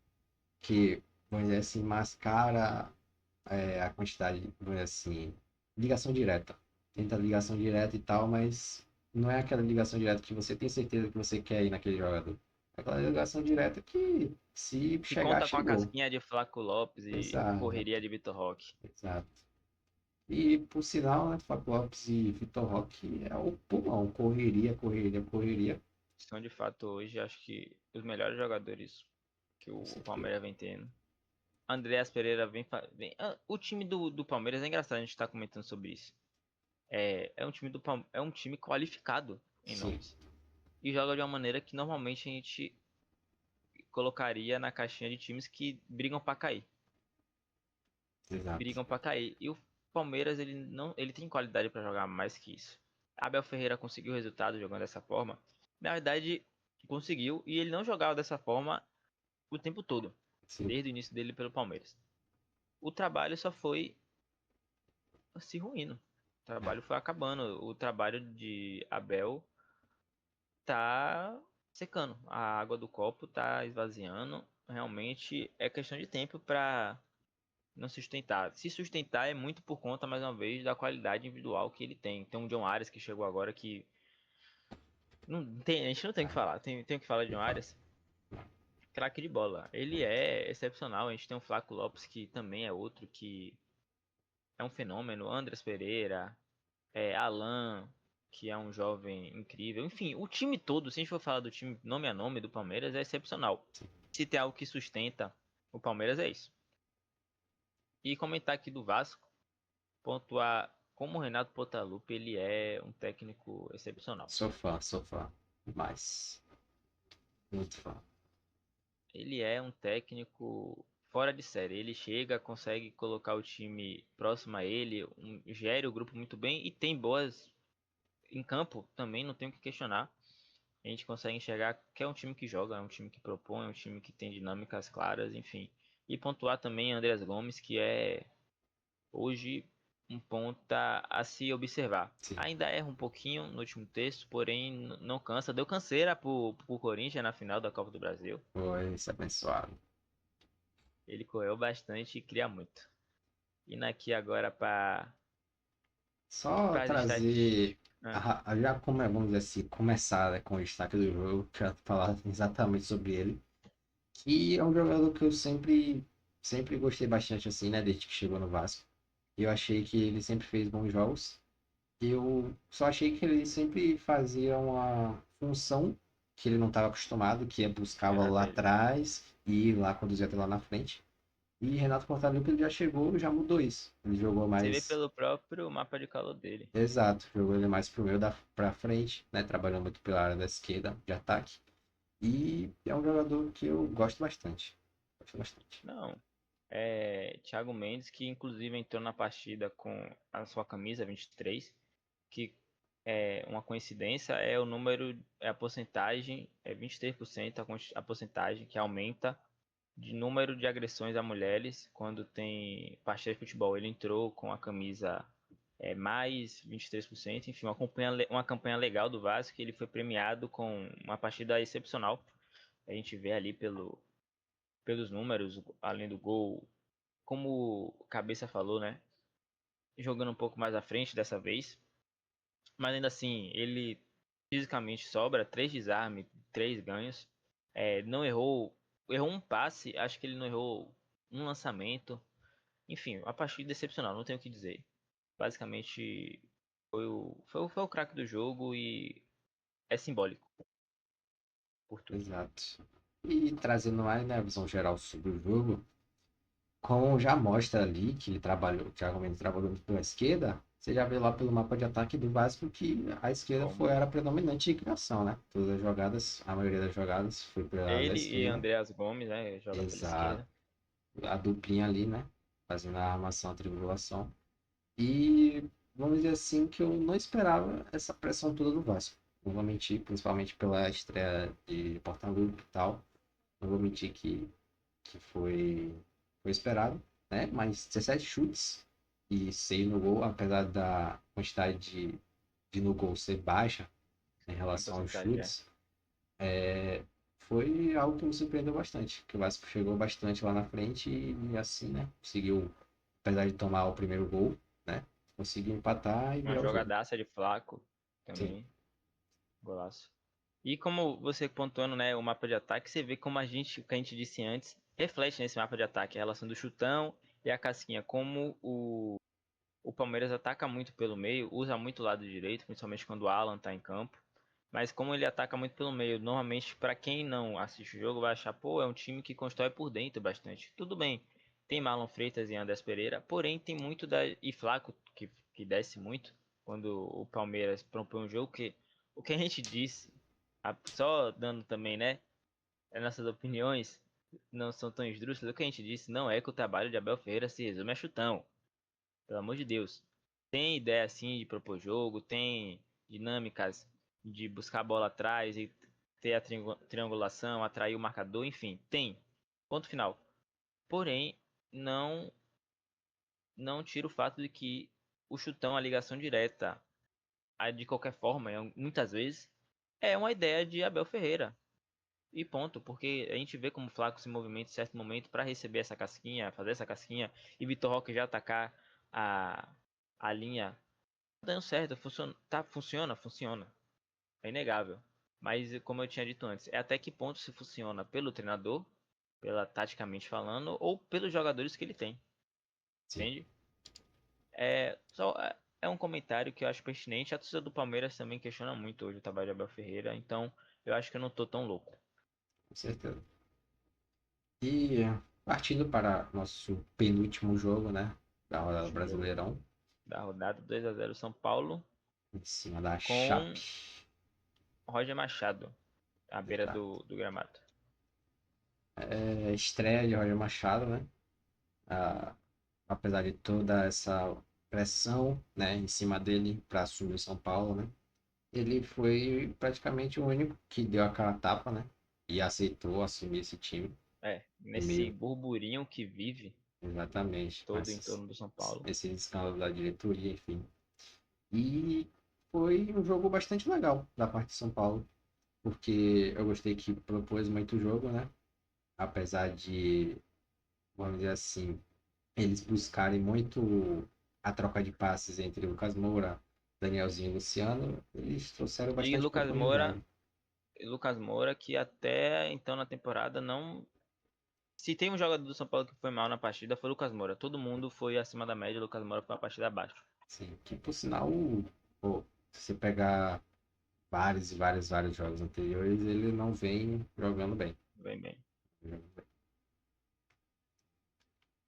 Que, vamos dizer assim, mascara a quantidade, vamos dizer assim, ligação direta. Tenta ligação direta e tal, mas não é aquela ligação direta que você tem certeza que você quer ir naquele jogador. É aquela ligação direta que se
Que
chegar,
conta com a
chegou.
casquinha de Flaco Lopes e
Exato,
correria de Vitor Roque.
exato. E por sinal, né, Fábio Lopes e Vitor Roque é o pulmão, correria, correria, correria,
São de fato hoje, acho que os melhores jogadores que
com
o
certeza.
Palmeiras vem tendo. Andreas Pereira o time do Palmeiras é engraçado a gente estar comentando sobre isso. É um time é um time qualificado em
Sim,
nomes. E joga de uma maneira que normalmente a gente colocaria na caixinha de times que brigam para cair.
exato.
Brigam para cair. E o Palmeiras ele não, ele tem qualidade para jogar mais que isso. Abel Ferreira conseguiu resultado jogando dessa forma. Na verdade, conseguiu e ele não jogava dessa forma o tempo todo,
Sim,
desde o início dele pelo Palmeiras. O trabalho só foi se ruindo. O trabalho foi acabando. O trabalho de Abel tá secando. A água do copo tá esvaziando. Realmente é questão de tempo para não se sustentar. Se sustentar é muito por conta, mais uma vez, da qualidade individual que ele tem. Tem um John Arias que chegou agora que não tem, a gente não tem o que falar. Tem o que falar de John Arias. Craque de bola. Ele é excepcional. A gente tem o Flaco Lopes que também é outro que é um fenômeno. Andras Pereira, Alan, que é um jovem incrível. Enfim, o time todo, se a gente for falar do time nome a nome do Palmeiras, é excepcional. Se tem algo que sustenta o Palmeiras, é isso. E comentar aqui do Vasco, pontuar como o Renato Portaluppi, ele é um técnico excepcional.
sou fã, demais, muito fã.
Ele é um técnico fora de série. Ele chega, consegue colocar o time próximo a ele, gere o grupo muito bem e tem boas em campo também, não tem o que questionar. A gente consegue enxergar que é um time que joga, é um time que propõe, é um time que tem dinâmicas claras, enfim. E pontuar também Andreas Gomes, que é hoje um ponta a se observar.
Sim,
Ainda erra um pouquinho no último terço, porém não cansa. Deu canseira pro Corinthians na final da Copa do Brasil.
foi isso abençoado.
Ele correu bastante e cria muito. Indo aqui agora
Só
para as estatísticas.
trazer, já como vamos dizer assim, começar, né, com o destaque do jogo, já falar exatamente sobre ele, que é um jogador que eu sempre gostei bastante, assim, né, desde que chegou no Vasco. Eu achei que ele sempre fez bons jogos. Eu só achei que ele sempre fazia uma função que ele não estava acostumado, que é buscar a
Era
bola lá
dele.
atrás e ir lá conduzir até lá na frente. E Renato Portaluppi ele já chegou, já mudou isso. Ele jogou
Você vê
mais
pelo próprio mapa de calor dele.
exato, jogou ele mais pro meio pra frente, né? Trabalhando muito pela área da esquerda de ataque. E é um jogador que eu gosto bastante. Gosto bastante.
Não. Thiago Mendes, que inclusive entrou na partida com a sua camisa 23, que é uma coincidência, é o número, é a porcentagem, é 23% a porcentagem que aumenta de número de agressões a mulheres quando tem partida de futebol. Ele entrou com a camisa mais 23%, enfim, uma campanha legal do Vasco, ele foi premiado com uma partida excepcional. A gente vê ali pelos números, além do gol, como o Cabeça falou, né? Jogando um pouco mais à frente dessa vez, mas ainda assim, ele fisicamente sobra, 3 desarmes, 3 ganhos. Não errou um passe, acho que ele não errou um lançamento. Enfim, a partida excepcional, não tenho o que dizer. Basicamente, foi o craque do jogo e é simbólico por tudo.
Exato. E trazendo mais, né, a visão geral sobre o jogo, como já mostra ali que ele trabalhou, o Thiago Mendes trabalhou muito pela esquerda, você já vê lá pelo mapa de ataque do Vasco que a esquerda
Como
era predominante de criação, né? Todas as jogadas, a maioria das jogadas foi pela
ele e
esquerda.
Andreas Gomes, né, joga pela
Exato.
esquerda.
A duplinha ali, né? Fazendo a armação, a triangulação. E vamos dizer assim que eu não esperava essa pressão toda do Vasco. Não vou mentir, principalmente pela estreia de Portaluppi e tal. Não vou mentir que foi esperado, né? Mas 17 chutes e 6 no gol, apesar da quantidade de no gol ser baixa em
Em
relação aos
porcentagem,
chutes, foi algo que me surpreendeu bastante. Que o Vasco chegou bastante lá na frente e assim, né? Conseguiu, apesar de tomar o primeiro gol, né? Conseguiu empatar e
uma
virar o jogo.
jogadaça de Flaco
Sim,
também, golaço. E como você pontuando, né, o mapa de ataque, você vê como o que a gente disse antes, reflete nesse mapa de ataque, a relação do chutão e a casquinha, como o Palmeiras ataca muito pelo meio, usa muito o lado direito, principalmente quando o Alan tá em campo. Mas como ele ataca muito pelo meio, normalmente para quem não assiste o jogo vai achar, pô, é um time que constrói por dentro bastante. Tudo bem, tem Marlon Freitas e Andrés Pereira, porém tem muito e Flaco que desce muito quando o Palmeiras propõe um jogo que o que a gente disse, só dando também, né, as nossas opiniões não são tão esdrúxulas, o que a gente disse não é que o trabalho de Abel Ferreira se resume a chutão. Pelo amor de Deus. Tem ideia assim de propor jogo, tem dinâmicas de buscar a bola atrás e ter a triangulação, atrair o marcador, enfim, tem. Ponto final. Porém, não não tira o fato de que o chutão, a ligação direta, de qualquer forma, muitas vezes, é uma ideia de Abel Ferreira. E ponto, porque a gente vê como o Flaco se movimenta em certo momento para receber essa casquinha, fazer essa casquinha, e Vitor Roque já atacar a, a linha dando certo, funciona. É inegável. Mas como eu tinha dito antes, é até que ponto se funciona pelo treinador, pela taticamente falando, ou pelos jogadores que ele tem.
sim,
Entende? É um comentário que eu acho pertinente. A torcida do Palmeiras também questiona muito hoje o trabalho de Abel Ferreira, então eu acho que eu não tô tão louco.
com certeza. E partindo para nosso penúltimo jogo, né? Da rodada do
Último jogo
Brasileirão,
da rodada 2-0 São Paulo
em cima da
com
Chape.
Roger Machado à beira do gramado.
Estreia de Roger Machado, né? Ah, apesar de toda essa pressão, né, em cima dele para assumir o São Paulo, né? Ele foi praticamente o único que deu aquela tapa, né? E aceitou assumir esse time.
Nesse
Meio
burburinho que vive.
Exatamente.
todo em
Mas
torno do São Paulo.
esse escândalo da diretoria, enfim. E foi um jogo bastante legal da parte de São Paulo, porque eu gostei que propôs muito o jogo, né? Apesar de, vamos dizer assim, eles buscarem muito a troca de passes entre Lucas Moura, Danielzinho e Luciano, eles trouxeram
E
bastante profundidade.
Lucas Moura, que até então na temporada não. Se tem um jogador do São Paulo que foi mal na partida, foi o Lucas Moura. Todo mundo foi acima da média, o Lucas Moura foi uma partida abaixo.
Sim, que por sinal, pô, se você pegar vários e vários, vários jogos anteriores, ele não vem jogando bem.
Bem, bem.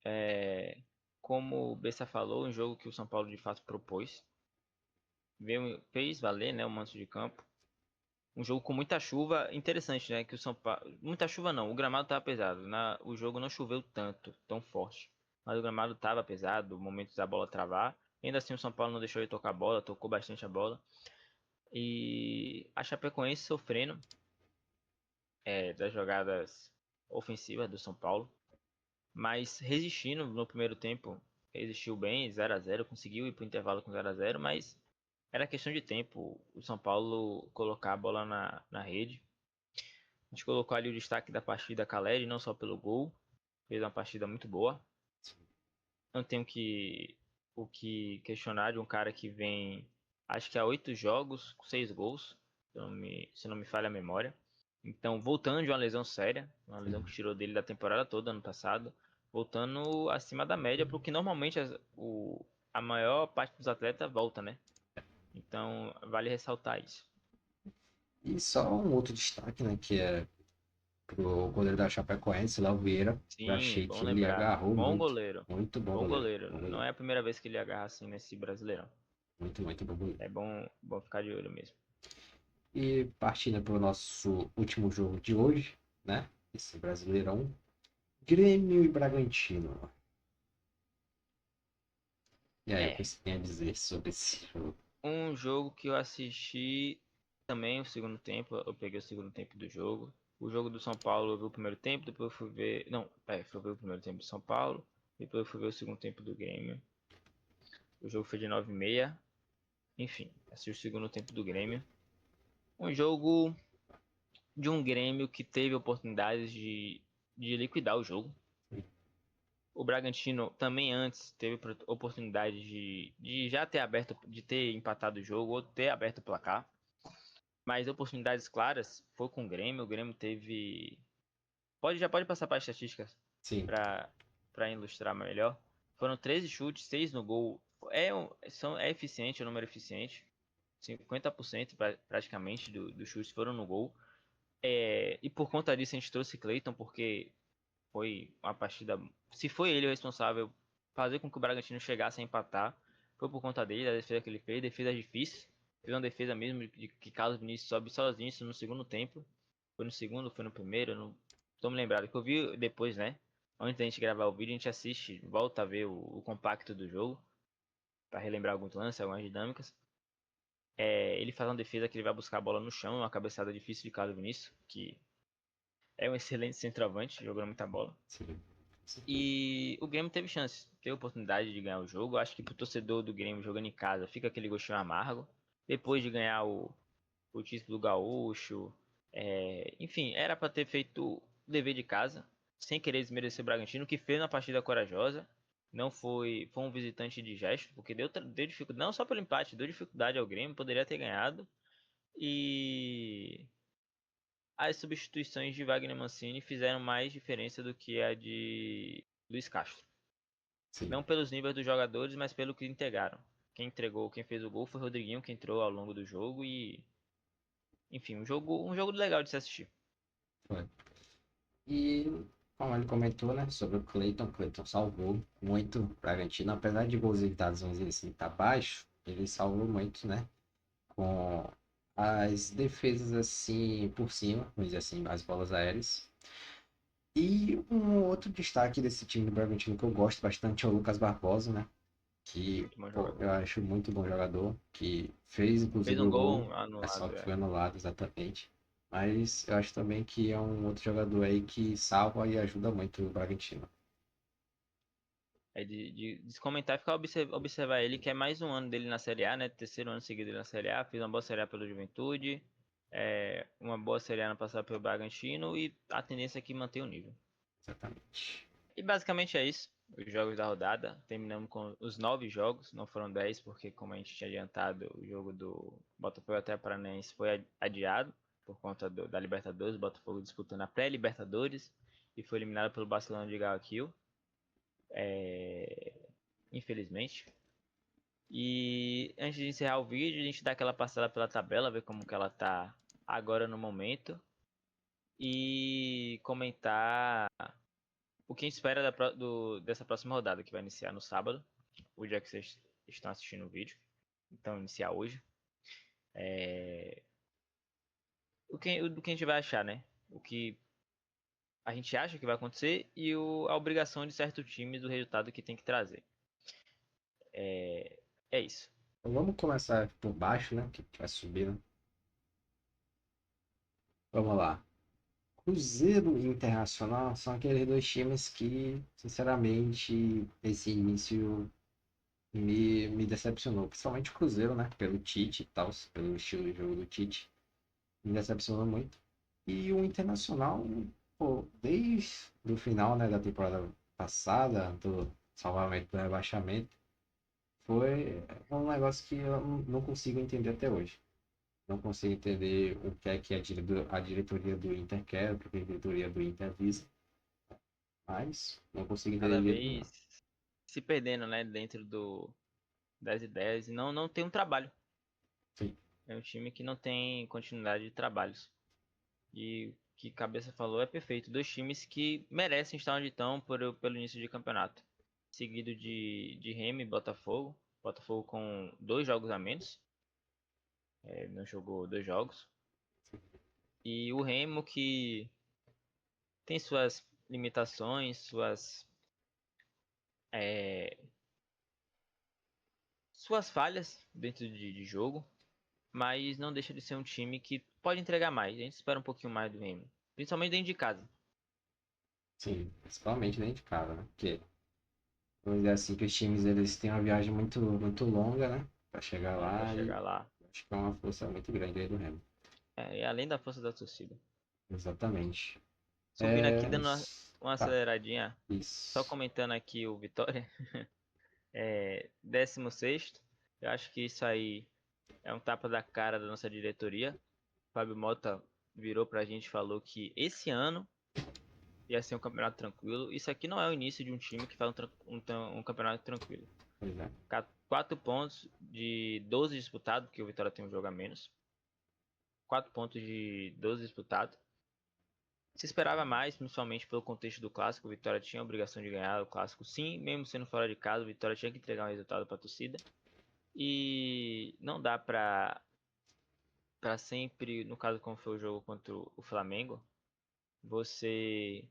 É, como o Bessa falou, um jogo que o São Paulo de fato propôs. Fez valer, né, o manto de campo. Um jogo com muita chuva, interessante, né? Que o São Paulo. Muita chuva não, o gramado estava pesado. O jogo não choveu tanto, tão forte. Mas o gramado estava pesado, momentos da bola travar. Ainda assim o São Paulo não deixou ele tocar a bola, tocou bastante a bola. E a Chapecoense sofrendo das jogadas ofensivas do São Paulo. Mas resistindo no primeiro tempo. Resistiu bem, 0 a 0, conseguiu ir para o intervalo com 0 a 0, mas era questão de tempo o São Paulo colocar a bola na rede. A gente colocou ali o destaque da partida Caleri, não só pelo gol, fez uma partida muito boa. Não tenho o que questionar de um cara que vem, acho que há 8 jogos, com 6 gols, se não me falha a memória. Então, voltando de uma lesão séria, uma lesão que tirou dele da temporada toda, ano passado, voltando acima da média, porque normalmente a maior parte dos atletas volta, né? Então, vale ressaltar isso.
E só um outro destaque, né, que é pro goleiro da Chapecoense, Léo Vieira. Eu
Sim,
achei
bom
que ele
lembrar.
agarrou
Bom
muito.
goleiro.
Muito bom
Bom
goleiro.
goleiro.
Bom
Não
goleiro.
é a primeira vez que ele agarra assim nesse Brasileirão.
Muito, muito bom goleiro.
É bom ficar de olho mesmo.
E partindo para o nosso último jogo de hoje, né? Esse Brasileirão. Grêmio e Bragantino. E aí, o que
É,
você tem a dizer sobre esse jogo?
um jogo que eu assisti também o segundo tempo. Eu peguei o segundo tempo do jogo. O jogo do São Paulo eu vi o primeiro tempo, depois eu fui ver. Não, fui ver o primeiro tempo do São Paulo. Depois eu fui ver o segundo tempo do Grêmio. O jogo foi de 9h30. Enfim, assisti o segundo tempo do Grêmio. Um jogo de um Grêmio que teve oportunidades de liquidar o jogo. O Bragantino também antes teve oportunidade de já ter aberto, de ter empatado o jogo ou ter aberto o placar. Mas oportunidades claras foi com o Grêmio. O Grêmio teve. Já pode passar para as estatísticas
Sim,
para ilustrar melhor. Foram 13 chutes, 6 no gol. É eficiente, é um número eficiente. 50% praticamente dos chutes foram no gol. E por conta disso a gente trouxe Cleiton, porque foi uma partida. Se foi ele o responsável fazer com que o Bragantino chegasse a empatar, foi por conta dele, da defesa que ele fez, defesa difícil. Fez uma defesa mesmo de que Carlos Vinícius sobe sozinho, isso no segundo tempo. Foi no segundo, foi no primeiro, não tô me lembrado. Que eu vi depois, né? Antes da gente gravar o vídeo, a gente assiste, volta a ver o compacto do jogo, para relembrar alguns lances, algumas dinâmicas. Ele faz uma defesa que ele vai buscar a bola no chão, uma cabeçada difícil de Carlos Vinícius, que é um excelente centroavante, jogando muita bola.
sim, com certeza.
E o Grêmio teve chance, teve oportunidade de ganhar o jogo. Acho que pro torcedor do Grêmio jogando em casa fica aquele gostinho amargo. Depois de ganhar o título do Gaúcho. Enfim, era para ter feito o dever de casa, sem querer desmerecer o Bragantino, que fez uma partida corajosa. Não foi um visitante de gesto, porque deu dificuldade, não só pelo empate, deu dificuldade ao Grêmio, poderia ter ganhado. E as substituições de Wagner Mancini fizeram mais diferença do que a de Luiz Castro.
Sim.
Não pelos níveis dos jogadores, mas pelo que integraram. Quem fez o gol foi o Rodriguinho, que entrou ao longo do jogo e, enfim, um jogo legal de se assistir.
Foi. E como ele comentou, né, sobre o Cleiton salvou muito o Bragantino, apesar de gols evitados, vamos dizer assim, tá baixo, ele salvou muito, né, com as defesas assim por cima, vamos dizer assim, as bolas aéreas. E um outro destaque desse time do Bragantino que eu gosto bastante é o Lucas Barbosa, né, que
Muito bom
pô,
jogador.
eu acho muito bom jogador, que fez
Fez
inclusive
um
o gol,
gol
é só
anulado.
que foi anulado exatamente. Mas eu acho também que é um outro jogador aí que salva e ajuda muito o Bragantino.
De comentar e ficar observar ele, que é mais um ano dele na Série A, né? Terceiro ano seguido dele na Série A. Fez uma boa Série A pelo Juventude. Uma boa Série A no passado pelo Bragantino. E a tendência é que manter o nível.
Exatamente.
E basicamente é isso. Os jogos da rodada. Terminamos com os 9 jogos. Não foram 10, porque como a gente tinha adiantado, o jogo do Botafogo até Paranense foi adiado. Por conta da Libertadores. O Botafogo disputando a pré-Libertadores. E foi eliminado pelo Barcelona de Guayaquil. Infelizmente. E antes de encerrar o vídeo, a gente dá aquela passada pela tabela, ver como que ela tá agora no momento. E comentar o que a gente espera dessa próxima rodada, que vai iniciar no sábado, o dia que vocês estão assistindo o vídeo. Então, iniciar hoje. Do que a gente vai achar, né? O que a gente acha que vai acontecer e a obrigação de certo time do resultado que tem que trazer. É isso.
Então vamos começar por baixo, né? Que vai subindo. Vamos lá. Cruzeiro e Internacional são aqueles dois times que, sinceramente, esse início me decepcionou. Principalmente o Cruzeiro, né? Pelo Tite e tal, pelo estilo de jogo do Tite. Me decepcionou muito. E o Internacional, pô, desde o final, né, da temporada passada, do salvamento do rebaixamento, foi um negócio que eu não consigo entender até hoje. Não consigo entender o que é que a diretoria do Inter quer, o que a diretoria do Inter visa, mas não consigo
Cada
entender de jeito nenhum.
vez se perdendo, né? Dentro das ideias. E não tem um trabalho.
Sim,
É um time que não tem continuidade de trabalhos. E o que Cabeça falou é perfeito. Dois times que merecem estar onde estão pelo início de campeonato. Seguido de Remy e Botafogo. Botafogo com 2 jogos a menos. Não jogou 2 jogos. E o Remo que tem suas limitações, é, suas falhas dentro de jogo. Mas não deixa de ser um time que pode entregar mais. A gente espera um pouquinho mais do Remo. Principalmente dentro de casa.
sim, principalmente dentro de casa, né? Porque, vamos dizer assim, que os times eles têm uma viagem muito longa, né? Pra chegar
Para
lá e
chegar lá.
acho que é uma força muito grande aí do Remo.
E além da força da torcida.
Exatamente.
Subindo aqui, dando uma
Tá,
aceleradinha. Só
isso.
comentando aqui o Vitória. 16º. Eu acho que isso aí é um tapa da cara da nossa diretoria. Fábio Mota virou pra gente e falou que esse ano ia ser um campeonato tranquilo. Isso aqui não é o início de um time que faz um campeonato tranquilo.
Pois é.
4 pontos de 12 disputados, porque o Vitória tem um jogo a menos. 4 pontos de 12 disputados. Se esperava mais, principalmente pelo contexto do clássico. O Vitória tinha a obrigação de ganhar o clássico, sim, mesmo sendo fora de casa. O Vitória tinha que entregar um resultado para a torcida. E não dá para sempre, no caso como foi o jogo contra o Flamengo, você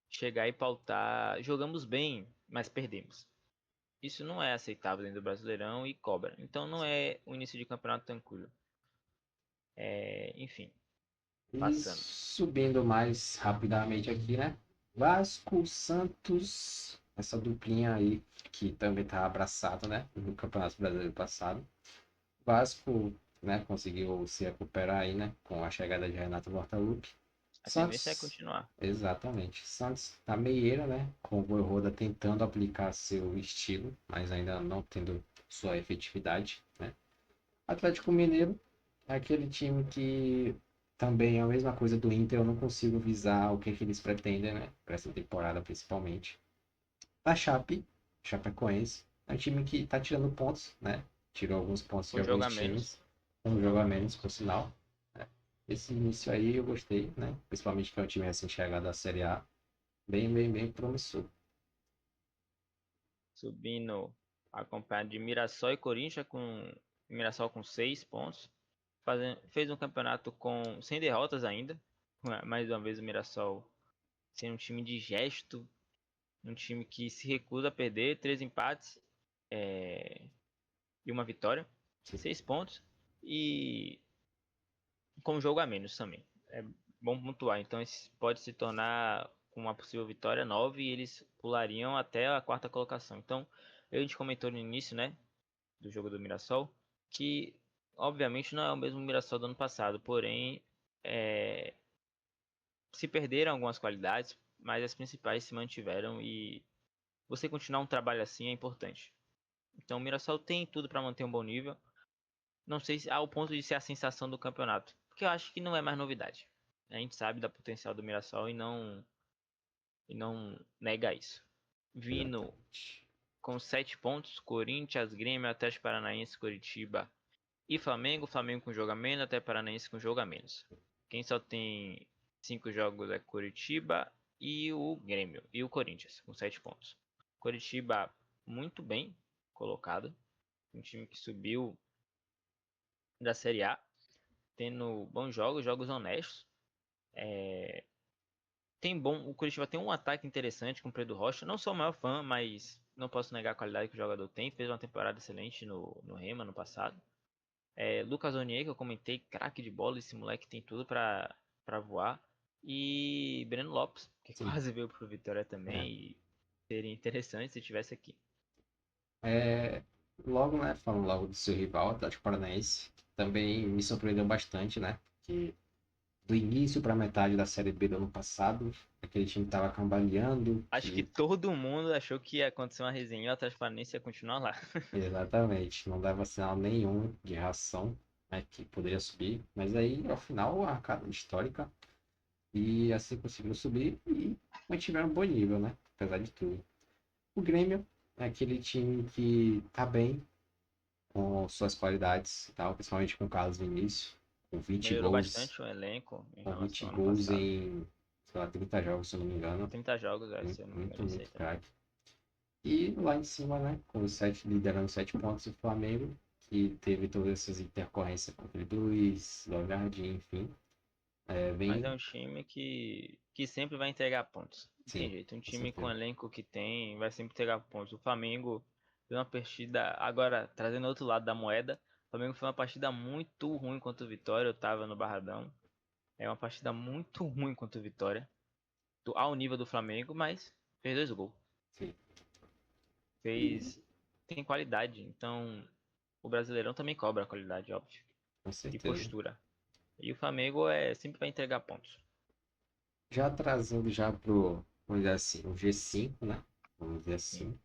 chegar e pautar, jogamos bem, mas perdemos. Isso não é aceitável dentro do Brasileirão e cobra. Então não é o início de campeonato tranquilo. Enfim,
E
passando.
subindo mais rapidamente aqui, né? Vasco, Santos, essa duplinha aí que também tá abraçado, né? No Campeonato Brasileiro passado. Vasco, né, conseguiu se recuperar aí, né? Com a chegada de Renato Portaluppi.
A tendência é
Santos,
continuar.
exatamente. Santos tá meieira, né? Com o Vojvoda tentando aplicar seu estilo, mas ainda não tendo sua efetividade, né? Atlético Mineiro é aquele time que também é a mesma coisa do Inter, eu não consigo visar o que, que eles pretendem, né? Para essa temporada, principalmente. A Chapecoense, é um time que tá tirando pontos, né? Tirou alguns pontos de
Um jogo
alguns
a menos.
times, um jogo a menos, por sinal. Né? Esse início aí eu gostei, né? Principalmente que é um time recém-chegado da Série A. Bem promissor.
Subindo acompanhado de Mirassol e Corinthians, com Mirassol com 6 pontos. Fez um campeonato sem derrotas ainda. Mais uma vez o Mirassol sendo um time de gesto, um time que se recusa a perder, 3 empates e uma vitória, 6 pontos e com um jogo a menos também. É bom pontuar, então esse pode se tornar com uma possível vitória 9 e eles pulariam até a quarta colocação. Então, a gente comentou no início, né, do jogo do Mirassol, que obviamente não é o mesmo Mirassol do ano passado, porém se perderam algumas qualidades, mas as principais se mantiveram e você continuar um trabalho assim é importante. Então o Mirassol tem tudo para manter um bom nível. Não sei se ao ponto de ser a sensação do campeonato, porque eu acho que não é mais novidade. A gente sabe da potencial do Mirassol e não nega isso. Vindo
Exatamente.
com 7 pontos, Corinthians, Grêmio, Atlético Paranaense, Curitiba e Flamengo. Flamengo com jogo a menos, Atlético Paranaense com jogo a menos. Quem só tem 5 jogos é Curitiba e o Grêmio e o Corinthians com 7 pontos. Curitiba muito bem colocado, um time que subiu da Série A, tendo bons jogos, jogos honestos. O Curitiba tem um ataque interessante com o Pedro Rocha. Não sou o maior fã, mas não posso negar a qualidade que o jogador tem. Fez uma temporada excelente no Rema no passado. Lucas Onier, que eu comentei, craque de bola, esse moleque tem tudo pra voar. E Breno Lopes, que
Sim.
quase veio pro Vitória
É.
também. E seria interessante se tivesse aqui.
É, logo, né, falando logo do seu rival, Atlético Paranaense, também me surpreendeu bastante, né? Porque do início para metade da Série B do ano passado, aquele time tava cambaleando,
Acho que
que
todo mundo achou que ia acontecer uma resenha e o Atlético Paranaense ia continuar lá.
exatamente não dava sinal nenhum de reação, né, que poderia subir, mas aí ao final a arrancada histórica e assim conseguiram subir e mantiveram um bom nível, né? Apesar de tudo. O Grêmio é aquele time que tá bem com suas qualidades e tal, principalmente com o Carlos Vinícius, com 20
Melhorou
gols,
bastante o elenco em
com 20
relação ao ano
gols
passado.
em, sei lá, 30 jogos, se eu não me engano.
30 jogos,
Muito,
se eu não me
muito,
engano, isso aí
muito
também.
craque. E lá em cima, né, com os sete, liderando 7 pontos, o Flamengo, que teve todas essas intercorrências com o Felipe Luiz, Logardi, enfim,
Mas é
vem,
um time que sempre vai entregar pontos. Não tem
sim,
jeito. Um
com
time com o
certeza.
elenco que tem vai sempre entregar pontos. O Flamengo foi uma partida. Agora, trazendo outro lado da moeda, o Flamengo foi uma partida muito ruim contra o Vitória. Eu tava no Barradão. É uma partida muito ruim contra o Vitória. Ao nível do Flamengo, mas fez 2 gols.
Sim. E,
Fez. Tem qualidade. Então, o Brasileirão também cobra a qualidade, óbvio.
com
E
certeza.
postura. E o Flamengo sempre vai entregar pontos.
Já trazendo já pro, vamos dizer assim, o G5, né? Vamos dizer
Sim.
assim.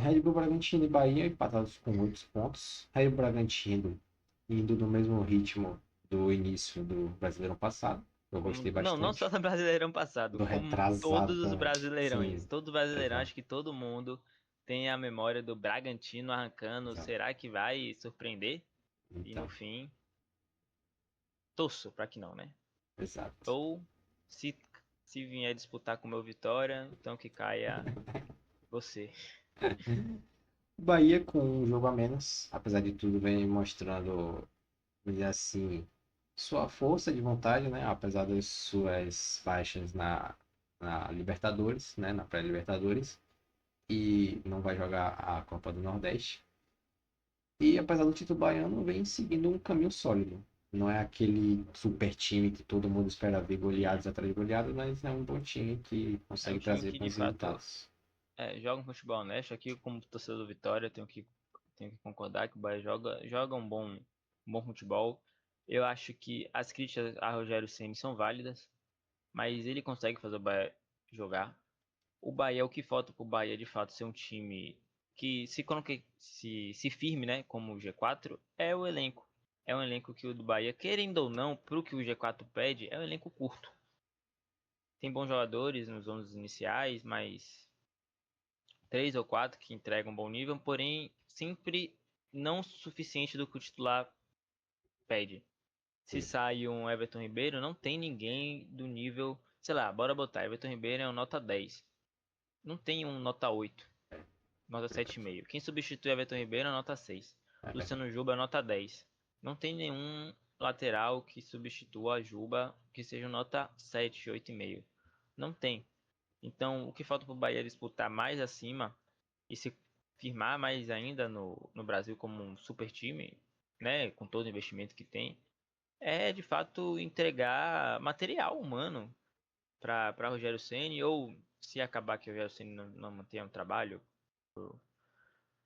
Red Bull Bragantino e Bahia empatados com muitos pontos. Red Bull Bragantino indo no mesmo ritmo do início do Brasileirão passado. Eu gostei
Não só
bastante.
no Brasileirão passado,
Do
como
retrasado
todos os
também.
Brasileirões.
Sim,
Todo Brasileirão,
exato,
acho que todo mundo tem a memória do Bragantino arrancando.
exato.
Será que vai surpreender? E no
Então,
fim, torço pra que não, né?
exato.
Ou se, se vier disputar com o meu Vitória, então que caia você.
Bahia com um jogo a menos, apesar de tudo, vem mostrando, vamos dizer assim, sua força de vontade, né? Apesar das suas baixas na Libertadores, né? Na pré-Libertadores. E não vai jogar a Copa do Nordeste. E apesar do título baiano, vem seguindo um caminho sólido. Não é aquele super time que todo mundo espera ver
Sim.
goleadas atrás de goleadas, mas é um bom time que
É um
consegue
time
trazer
que de
bons
fato
resultados.
joga um futebol honesto. Aqui, como torcedor do Vitória, tenho que concordar que o Bahia joga um bom futebol. Eu acho que as críticas a Rogério Ceni são válidas, mas ele consegue fazer o Bahia jogar. O Bahia, o que falta pro Bahia de fato ser um time que se coloque, se firme, né, como o G4, é o elenco. É um elenco que o do Bahia, querendo ou não, pro que o G4 pede, é um elenco curto. Tem bons jogadores nos 11 iniciais, mas 3 ou 4 que entregam um bom nível, porém sempre não suficiente do que o titular pede. Se
Sim,
sai um Everton Ribeiro, não tem ninguém do nível, sei lá, bora botar, Everton Ribeiro é um nota 10. Não tem um nota 8, nota
verdade.
7,5. Quem substitui Everton Ribeiro é nota 6.
É verdade.
Luciano Juba é nota 10. Não tem nenhum lateral que substitua a Juba que seja nota 7, 8,5. Não tem. Então, o que falta para o Bahia disputar mais acima e se firmar mais ainda no Brasil como um super time, né, com todo o investimento que tem, é de fato entregar material humano. para Rogério Ceni, ou se acabar que o Rogério Ceni não mantenha o trabalho,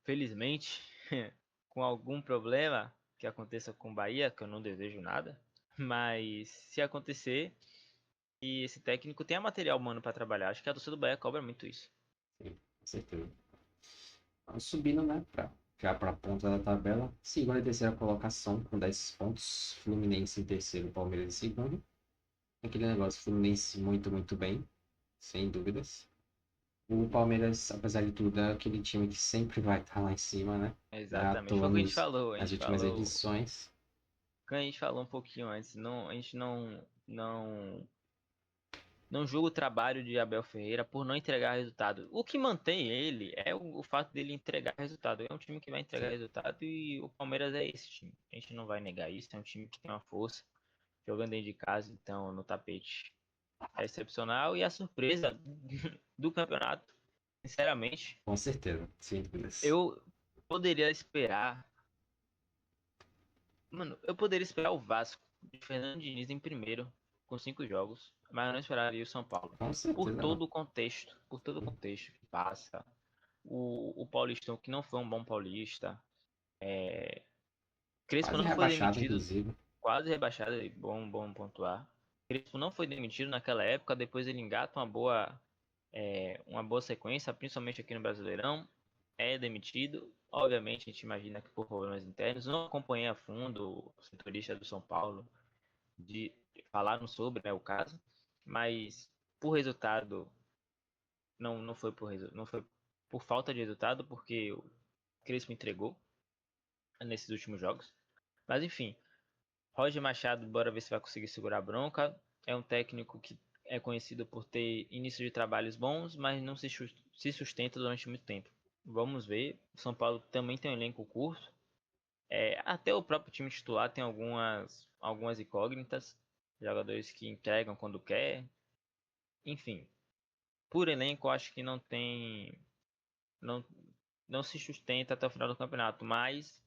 felizmente, com algum problema que aconteça com o Bahia, que eu não desejo nada, mas se acontecer, e esse técnico tenha material humano para trabalhar, acho que a torcida do Bahia cobra muito isso.
Sim, com certeza. Vamos subindo, né? Já para a ponta da tabela. Segunda e terceira colocação com 10 pontos. Fluminense em terceiro, Palmeiras em segundo. Aquele negócio, Fluminense muito, muito bem, sem dúvidas. O Palmeiras, apesar de tudo, é aquele time que sempre vai estar lá em cima, né? Não é à
Exatamente, foi
toa
o que a gente falou,
nas últimas edições.
a gente falou um pouquinho antes, a gente não julga o trabalho de Abel Ferreira por não entregar resultado. O que mantém ele é o fato dele entregar resultado. É um time que vai entregar
Sim,
resultado e o Palmeiras é esse time. A gente não vai negar isso. É um time que tem uma força, jogando dentro de casa, então no tapete é excepcional. E a surpresa do campeonato, sinceramente,
com certeza, sem dúvidas.
eu poderia esperar. Mano, eu poderia esperar o Vasco de Fernando Diniz em primeiro, com 5 jogos, mas eu não esperaria o São Paulo.
Com certeza não.
Por todo o contexto que passa, o Paulistão, que não foi um bom paulista. Crespo
Quase
não foi
rebaixado,
demitido,
inclusive.
quase rebaixado, bom pontuar. Crespo não foi demitido naquela época, depois ele engata uma boa sequência, principalmente aqui no Brasileirão. É demitido. Obviamente, a gente imagina que por problemas internos. Não acompanhei a fundo o setorista do São Paulo, de falaram sobre, né, o caso, mas por resultado não foi por falta de resultado, porque o Crespo entregou nesses últimos jogos. Mas enfim, Roger Machado, bora ver se vai conseguir segurar a bronca. É um técnico que é conhecido por ter início de trabalhos bons, mas não se sustenta durante muito tempo. Vamos ver. O São Paulo também tem um elenco curto. Até o próprio time titular tem algumas incógnitas. Jogadores que entregam quando quer. Enfim, por elenco, acho que não, não se sustenta até o final do campeonato, mas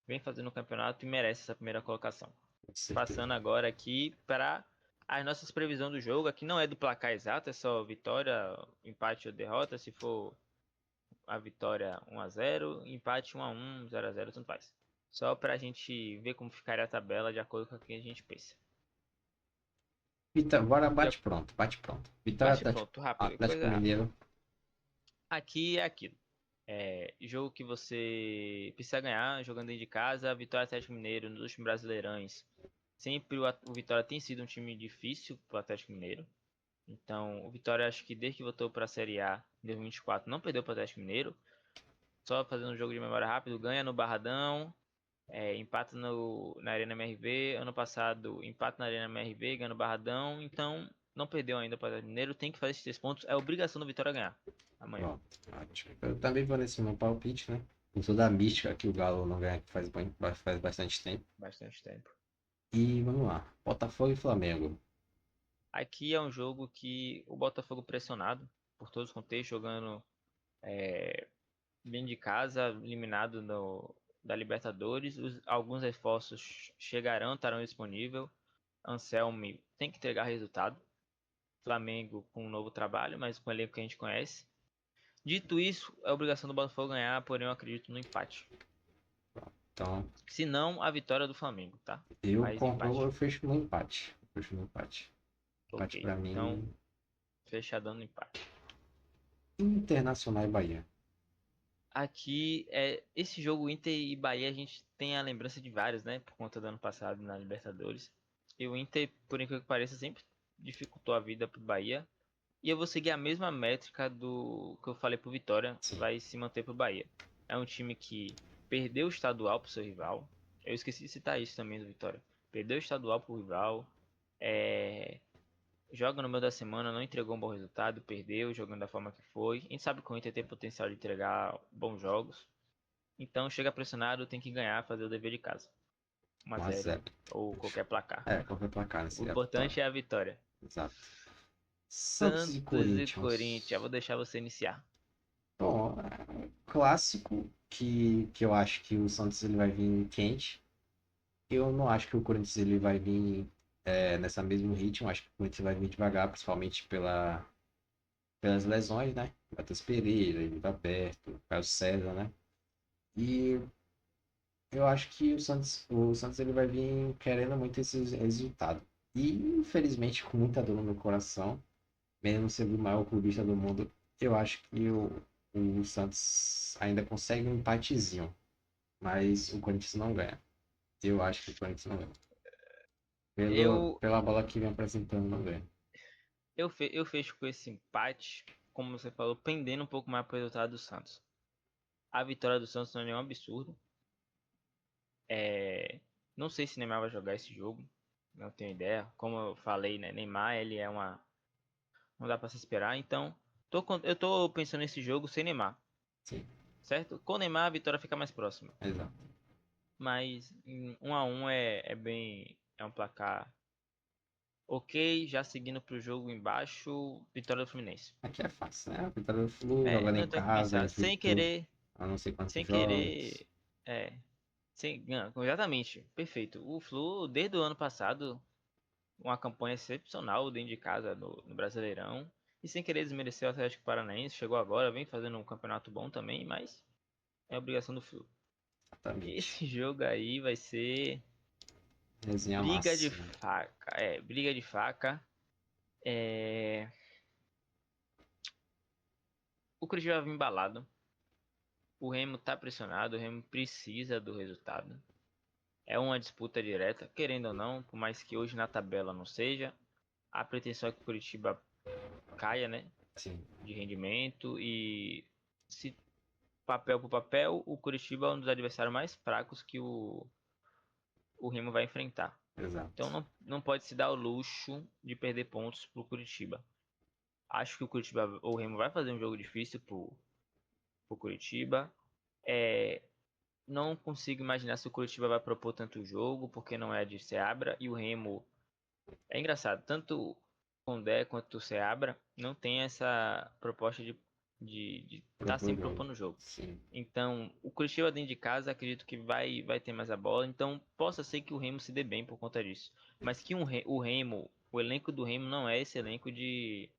vem fazendo o campeonato e merece essa primeira colocação.
Com certeza.
Passando agora aqui para as nossas previsões do jogo. Aqui não é do placar exato, é só vitória, empate ou derrota. Se for a vitória 1-0, empate 1-1, 0-0, tanto faz. Só para a gente ver como ficaria a tabela de acordo com o que a gente pensa.
Bora,
Já
bate pronto, bate pronto. Vitória
bate
Atlético,
pronto, rápido,
Atlético
coisa rápida.
Mineiro.
Aqui é aquilo. Jogo que você precisa ganhar jogando dentro de casa. Vitória Atlético Mineiro nos últimos Brasileirões. Sempre o Vitória tem sido um time difícil para o Atlético Mineiro. Então, o Vitória, acho que desde que voltou para a Série A em 2024, não perdeu para o Atlético Mineiro. Só fazendo um jogo de memória rápido, ganha no Barradão, empata na Arena MRV. Ano passado, empata na Arena MRV, ganha no Barradão. Então, não perdeu ainda para o Atlético Mineiro. Tem que fazer esses 3 pontos. É obrigação do Vitória ganhar amanhã.
Pronto, ótimo. Eu também vou nesse meu palpite, né? Com toda a mística que o Galo não ganha faz bastante tempo.
Bastante tempo.
E vamos lá. Botafogo e Flamengo.
Aqui é um jogo que o Botafogo pressionado por todos os contextos, jogando dentro de casa, eliminado da Libertadores. Alguns reforços chegarão, estarão disponíveis. Anselmi tem que entregar resultado. Flamengo com um novo trabalho, mas com o elenco que a gente conhece. Dito isso, é obrigação do Botafogo ganhar, porém eu acredito no empate.
Então,
Se não, a vitória do Flamengo, tá?
eu
Mas
compro,
empate.
eu fecho no empate. Fecho no empate. Empate
Ok.
pra
Então,
mim,
fechadão no empate.
Internacional e Bahia.
Aqui, esse jogo Inter e Bahia, a gente tem a lembrança de vários, né? Por conta do ano passado na Libertadores. E o Inter, por incrível que pareça, sempre dificultou a vida pro Bahia. E eu vou seguir a mesma métrica do que eu falei pro Vitória,
Sim.
vai se manter pro Bahia. É um time que perdeu o estadual pro seu rival. Eu esqueci de citar isso também do Vitória. Perdeu o estadual pro rival. É, joga no meio da semana, não entregou um bom resultado, perdeu jogando da forma que foi. A gente sabe que o Inter tem potencial de entregar bons jogos. Então chega pressionado, tem que ganhar, fazer o dever de casa. 1-0
1-0.
ou qualquer placar.
Qualquer placar, né?
O
Seria a vitória.
importante é a vitória.
Exato. Santos e
Santos e Corinthians,
Corinthians.
eu vou deixar você iniciar.
Bom, clássico que eu acho que o Santos ele vai vir quente. Eu não acho que o Corinthians ele vai vir nessa mesmo ritmo. Acho que o Corinthians vai vir devagar, principalmente pelas lesões, né? Matheus Pereira, Yuri Aberto, Caio César, né? E eu acho que o Santos ele vai vir querendo muito esse resultado. E, infelizmente, com muita dor no meu coração, mesmo sendo o maior clubista do mundo, eu acho que o Santos ainda consegue um empatezinho, mas o Corinthians não ganha. Eu acho que o Corinthians não ganha.
Eu,
Pela bola que vem apresentando, não ganha.
eu fecho com esse empate, como você falou, pendendo um pouco mais pro resultado do Santos. A vitória do Santos não é nenhum absurdo. Não sei se Neymar vai jogar esse jogo. Não tenho ideia. Como eu falei, né? Neymar, ele é uma. Não dá pra se esperar. Então, eu tô pensando nesse jogo sem Neymar.
Sim,
Certo? Com Neymar, a vitória fica mais próxima.
exato.
Mas 1 a 1 é bem. É um placar ok. Já seguindo pro jogo embaixo, vitória do Fluminense.
Aqui é fácil, né? A vitória do Flu, jogando em
Não tem o que
casa,
pensar.
invicto, há não sei quantos
Sem
jogos.
querer. É. Exatamente. Perfeito. O Flu, desde o ano passado, uma campanha excepcional dentro de casa no Brasileirão. E sem querer desmerecer o Atlético Paranaense, chegou agora, vem fazendo um campeonato bom também, mas é obrigação do Flu.
Exatamente.
Esse jogo aí vai ser
Resenha
briga de
máxima.
faca. Briga de faca. É... O Curitiba vai vir embalado. O Remo tá pressionado, o Remo precisa do resultado. É uma disputa direta, querendo ou não, por mais que hoje na tabela não seja. A pretensão é que o Curitiba caia, né?
Sim,
De rendimento e se papel por papel, o Curitiba é um dos adversários mais fracos que o Remo vai enfrentar. Então
exato.
não pode se dar o luxo de perder pontos pro Curitiba. Acho que o Remo vai fazer um jogo difícil pro Curitiba. É, não consigo imaginar se o Curitiba vai propor tanto jogo, porque não é de Seabra e o Remo é engraçado, tanto o Condé quanto o Seabra não tem essa proposta de estar
Propor
sempre
jogo.
propondo jogo.
Sim,
Então, o Curitiba dentro de casa, acredito que vai ter mais a bola. Então, possa ser que o Remo se dê bem por conta disso. Mas que o Remo, o elenco do Remo não é esse elenco de,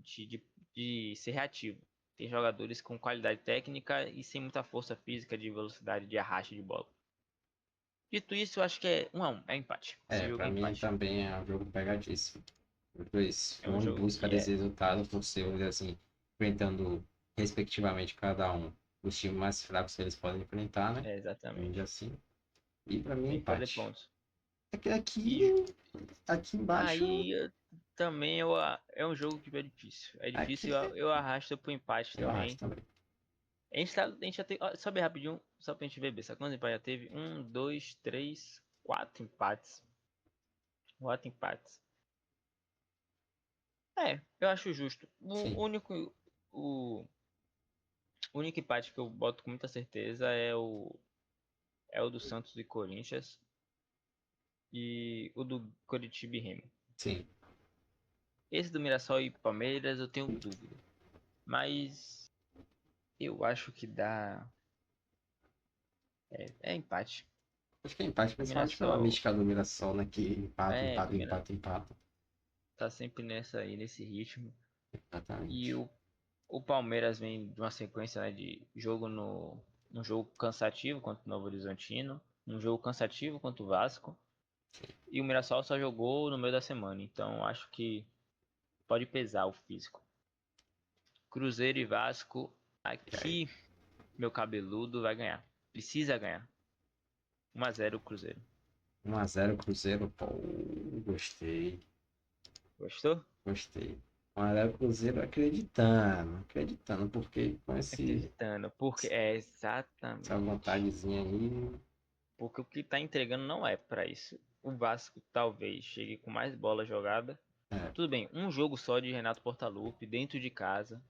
de, de ser reativo. Tem jogadores com qualidade técnica e sem muita força física, de velocidade, de arraste de bola. Dito isso, eu acho que é 1 a 1, é empate. Esse jogo é
pra mim
empate.
também é um jogo pegadíssimo. Os dois,
É um
um em
jogo
busca
que
desse resultado, por ser, vamos dizer assim, enfrentando respectivamente cada um os times mais fracos que eles podem enfrentar, né? Vamos dizer
exatamente.
assim. E pra mim,
Tem que perder
empate.
pontos.
É que
E
aqui embaixo,
aí também é um jogo que é difícil. É
aqui
difícil, eu arrasto pro empate
eu acho
também.
também.
A gente já tem. Ó, sobe rapidinho, só pra gente ver. Sabe quantos empates já teve? 4 empates. 4 empates. Eu acho justo.
Sim,
O único empate que eu boto com muita certeza é o do Santos e Corinthians e o do Coritiba e Remo.
sim.
Esse do Mirassol e Palmeiras eu tenho dúvida. Mas eu acho que dá. É empate.
Acho que é empate,
O
principalmente pela
Mirassol
mística do Mirassol, né? Que empata,
que
empata,
o Mirassol
empata, empata.
tá sempre nesse ritmo. E
Exatamente.
o Palmeiras vem de uma sequência, né, de jogo um jogo cansativo contra o Novo Horizontino, um jogo cansativo contra o Vasco. E o Mirassol só jogou no meio da semana. Então acho que pode pesar o físico. Cruzeiro e Vasco,
E aí?
aqui meu cabeludo vai ganhar. Precisa ganhar. 1 a 0 Cruzeiro.
1x0 Cruzeiro, pô, gostei,
Gostou?
gostei. 1x0 Cruzeiro acreditando, acreditando, porque com
Acreditando, porque
essa
exatamente.
vontadezinha aí,
Porque o que tá entregando não é pra isso. O Vasco talvez chegue com mais bola jogada.
é,
Tudo bem, um jogo só de Renato Portaluppi dentro de casa.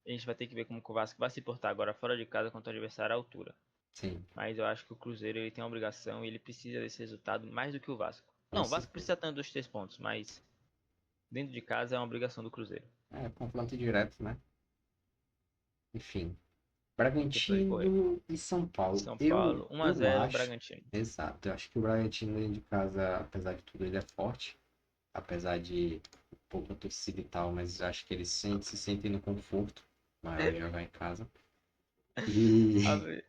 A gente vai ter que ver como que o Vasco vai se portar agora fora de casa contra o adversário à altura.
sim,
Mas eu acho que o Cruzeiro ele tem a obrigação e ele precisa desse resultado mais do que o Vasco.
com
Não, o Vasco
certeza.
precisa tanto dos 3 pontos, mas dentro de casa é uma obrigação do Cruzeiro.
É, confronto direto, né? Enfim. Bragantino e São Paulo.
São
Eu,
Paulo, 1 a
eu
0
acho,
Bragantino.
exato, eu acho que o Bragantino dentro de casa, apesar de tudo, ele é forte. Apesar de pouca torcida e tal, mas eu acho que eles se sentem no conforto maior de jogar em casa. E
Ape-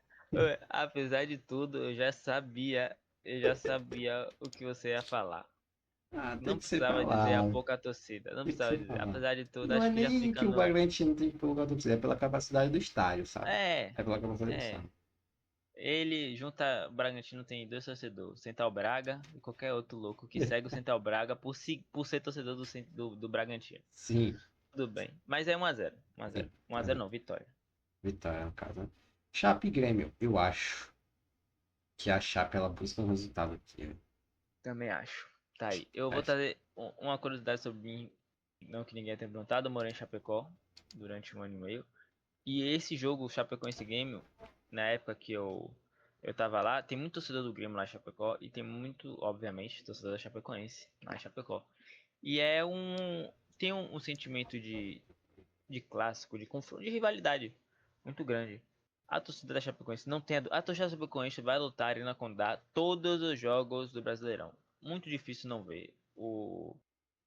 Apesar de tudo, eu já sabia o que você ia falar.
tem
Não
que ser
precisava dizer a
falado,
pouca torcida, não
tem que
precisava
ser
dizer.
falado.
Apesar de tudo,
Não é
acho que já
nem
fica
que o
no.
Bragantino tem pouca torcida, é pela capacidade do estádio, sabe?
É,
É pela capacidade do
é.
estádio.
Ele junta. O Bragantino tem dois torcedores, Central Braga e qualquer outro louco que segue o Central Braga por ser torcedor do Bragantino.
Sim,
Tudo bem. Mas é 1 a 0. 1 a 0.
sim.
1 a 0 não, vitória.
Vitória, no caso, né? Chape e Grêmio, eu acho que a Chape ela busca um resultado aqui, né?
Também acho. Tá aí. Eu vou
Acho.
trazer uma curiosidade sobre mim, não que ninguém tenha perguntado. Eu morei em Chapecó durante 1 ano e meio. E esse jogo, o Chapecoense Grêmio, na época que eu tava lá, tem muito torcedor do Grêmio lá em Chapecó e tem muito, obviamente, torcedor da Chapecoense lá em Chapecó. E é um tem um sentimento de clássico, de confronto, de rivalidade muito grande. A torcida da Chapecoense não tem a torcida da Chapecoense vai lutar Arena Condá todos os jogos do Brasileirão. Muito difícil não ver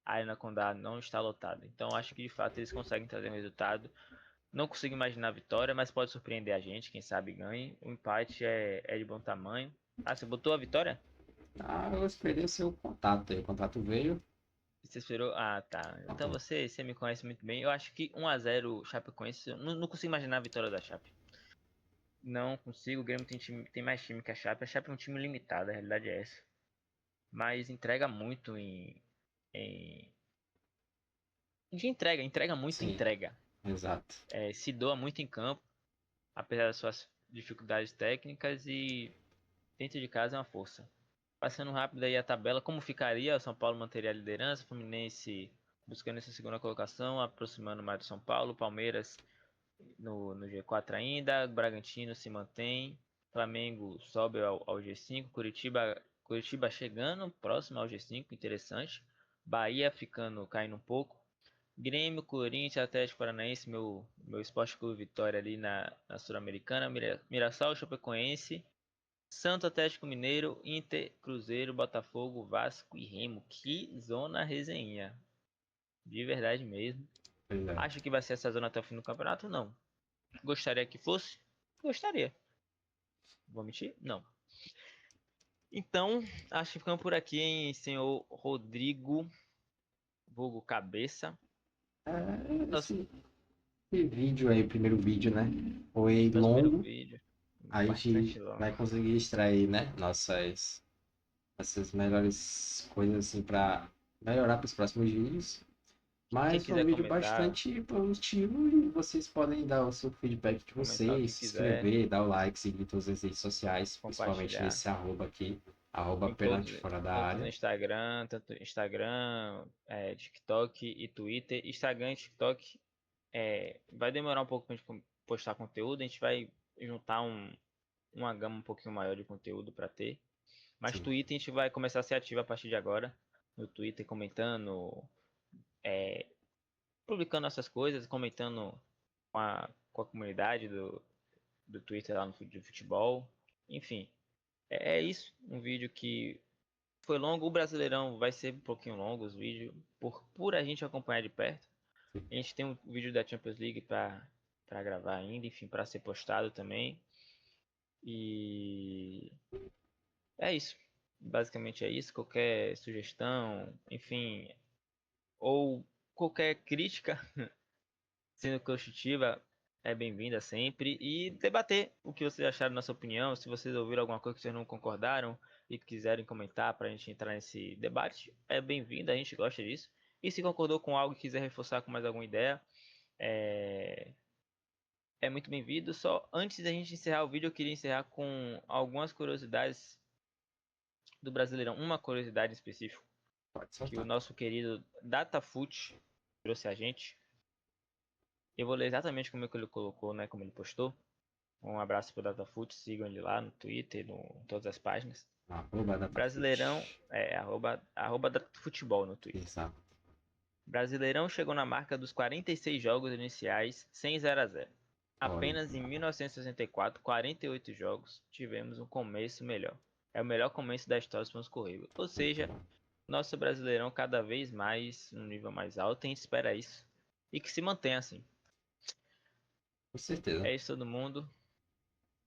a Arena Condá não está lotada. Então acho que de fato eles conseguem trazer um resultado. Não consigo imaginar a vitória, mas pode surpreender a gente, quem sabe ganhe. O empate é de bom tamanho. Ah, você botou a vitória?
Ah, eu esperei o seu contato aí. O contato veio.
Você esperou? Ah, tá. Então você me conhece muito bem. Eu acho que 1 a 0 Chapecoense. Não consigo imaginar a vitória da Chape. Não consigo. O Grêmio tem mais time que a Chape. A Chape é um time limitado, a realidade é essa. Mas entrega muito em... De entrega, entrega muito,
Sim,
entrega.
exato.
Se doa muito em campo, apesar das suas dificuldades técnicas e dentro de casa é uma força. Passando rápido aí a tabela, como ficaria? O São Paulo manteria a liderança, Fluminense buscando essa segunda colocação, aproximando mais do São Paulo, Palmeiras no G4 ainda, Bragantino se mantém, Flamengo sobe ao G5, Curitiba chegando próximo ao G5, interessante, Bahia ficando caindo um pouco, Grêmio, Corinthians, Atlético Paranaense, meu Esporte Clube Vitória ali na Sul-Americana, Mirassol, Chapecoense, Santo Atlético Mineiro, Inter, Cruzeiro, Botafogo, Vasco e Remo. Que zona resenha. De verdade mesmo.
Pois é.
Acho que vai ser essa zona até o fim do campeonato? Não. Gostaria que fosse? Gostaria. Vou mentir? Não. Então, acho que ficamos por aqui, hein, senhor Rodrigo, vulgo cabeça. Nosso,
Esse vídeo aí, primeiro vídeo, né? Foi
nosso primeiro
longo.
vídeo.
A gente
Bastante longo.
vai conseguir extrair, né? Essas melhores coisas assim para melhorar para os próximos vídeos.
Quem
Mas foi um
quiser
vídeo
comentar,
bastante positivo e vocês podem dar o seu feedback de
comentar o que
vocês, se
quiser,
inscrever, dar o like, seguir todas as redes sociais, principalmente
compartilhar.
nesse arroba aqui, arroba
Em todos,
Pênalti Fora da
tanto no
Área.
Instagram, TikTok e Twitter. Instagram e TikTok vai demorar um pouco pra gente postar conteúdo, a gente vai juntar uma gama um pouquinho maior de conteúdo para ter. Mas
Sim,
Twitter a gente vai começar a ser ativo a partir de agora. No Twitter comentando, é, publicando essas coisas, comentando com a comunidade do Twitter lá no de futebol. Enfim, é isso. Um vídeo que foi longo. O Brasileirão vai ser um pouquinho longo os vídeos, por a gente acompanhar de perto.
sim.
A gente tem um vídeo da Champions League para gravar ainda, enfim, para ser postado também. E é isso. Basicamente é isso. Qualquer sugestão, enfim, ou qualquer crítica, sendo construtiva, é bem-vinda sempre. E debater o que vocês acharam na sua opinião. Se vocês ouviram alguma coisa que vocês não concordaram e quiserem comentar para a gente entrar nesse debate, é bem-vindo. A gente gosta disso. E se concordou com algo e quiser reforçar com mais alguma ideia, é, é muito bem-vindo. Só antes da gente encerrar o vídeo, eu queria encerrar com algumas curiosidades do Brasileirão. Uma curiosidade em específico
Pode
que o
soltar.
nosso querido DataFoot trouxe a gente. Eu vou ler exatamente como é que ele colocou, né, como ele postou. Um abraço pro DataFoot, sigam ele lá no Twitter, em todas as páginas.
Arroba Datafute.
Brasileirão arroba DataFutebol no Twitter.
Exato.
Brasileirão chegou na marca dos 46 jogos iniciais sem 0 a 0.
Olha,
Apenas em 1964, 48 jogos, tivemos um começo melhor. É o melhor começo da história dos pontos corridos. Ou
muito
seja,
bom.
nosso Brasileirão cada vez mais um nível mais alto, e a gente espera isso. E que se mantenha assim.
Com certeza.
É isso, todo mundo.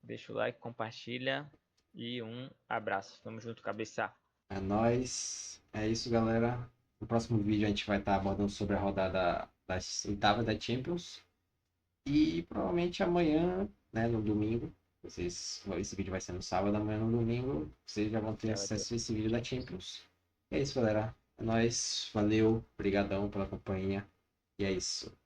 Deixa o like, compartilha e um abraço. Tamo junto, cabeça.
É nóis. É isso, galera. No próximo vídeo a gente vai estar abordando sobre a rodada das oitavas da Champions. E provavelmente amanhã, né, no domingo, esse vídeo vai ser no sábado, amanhã no domingo, vocês já vão ter
Já vai ter.
acesso a esse vídeo da Champions. É isso, galera. É nóis. Valeu. Obrigadão pela companhia. E é isso.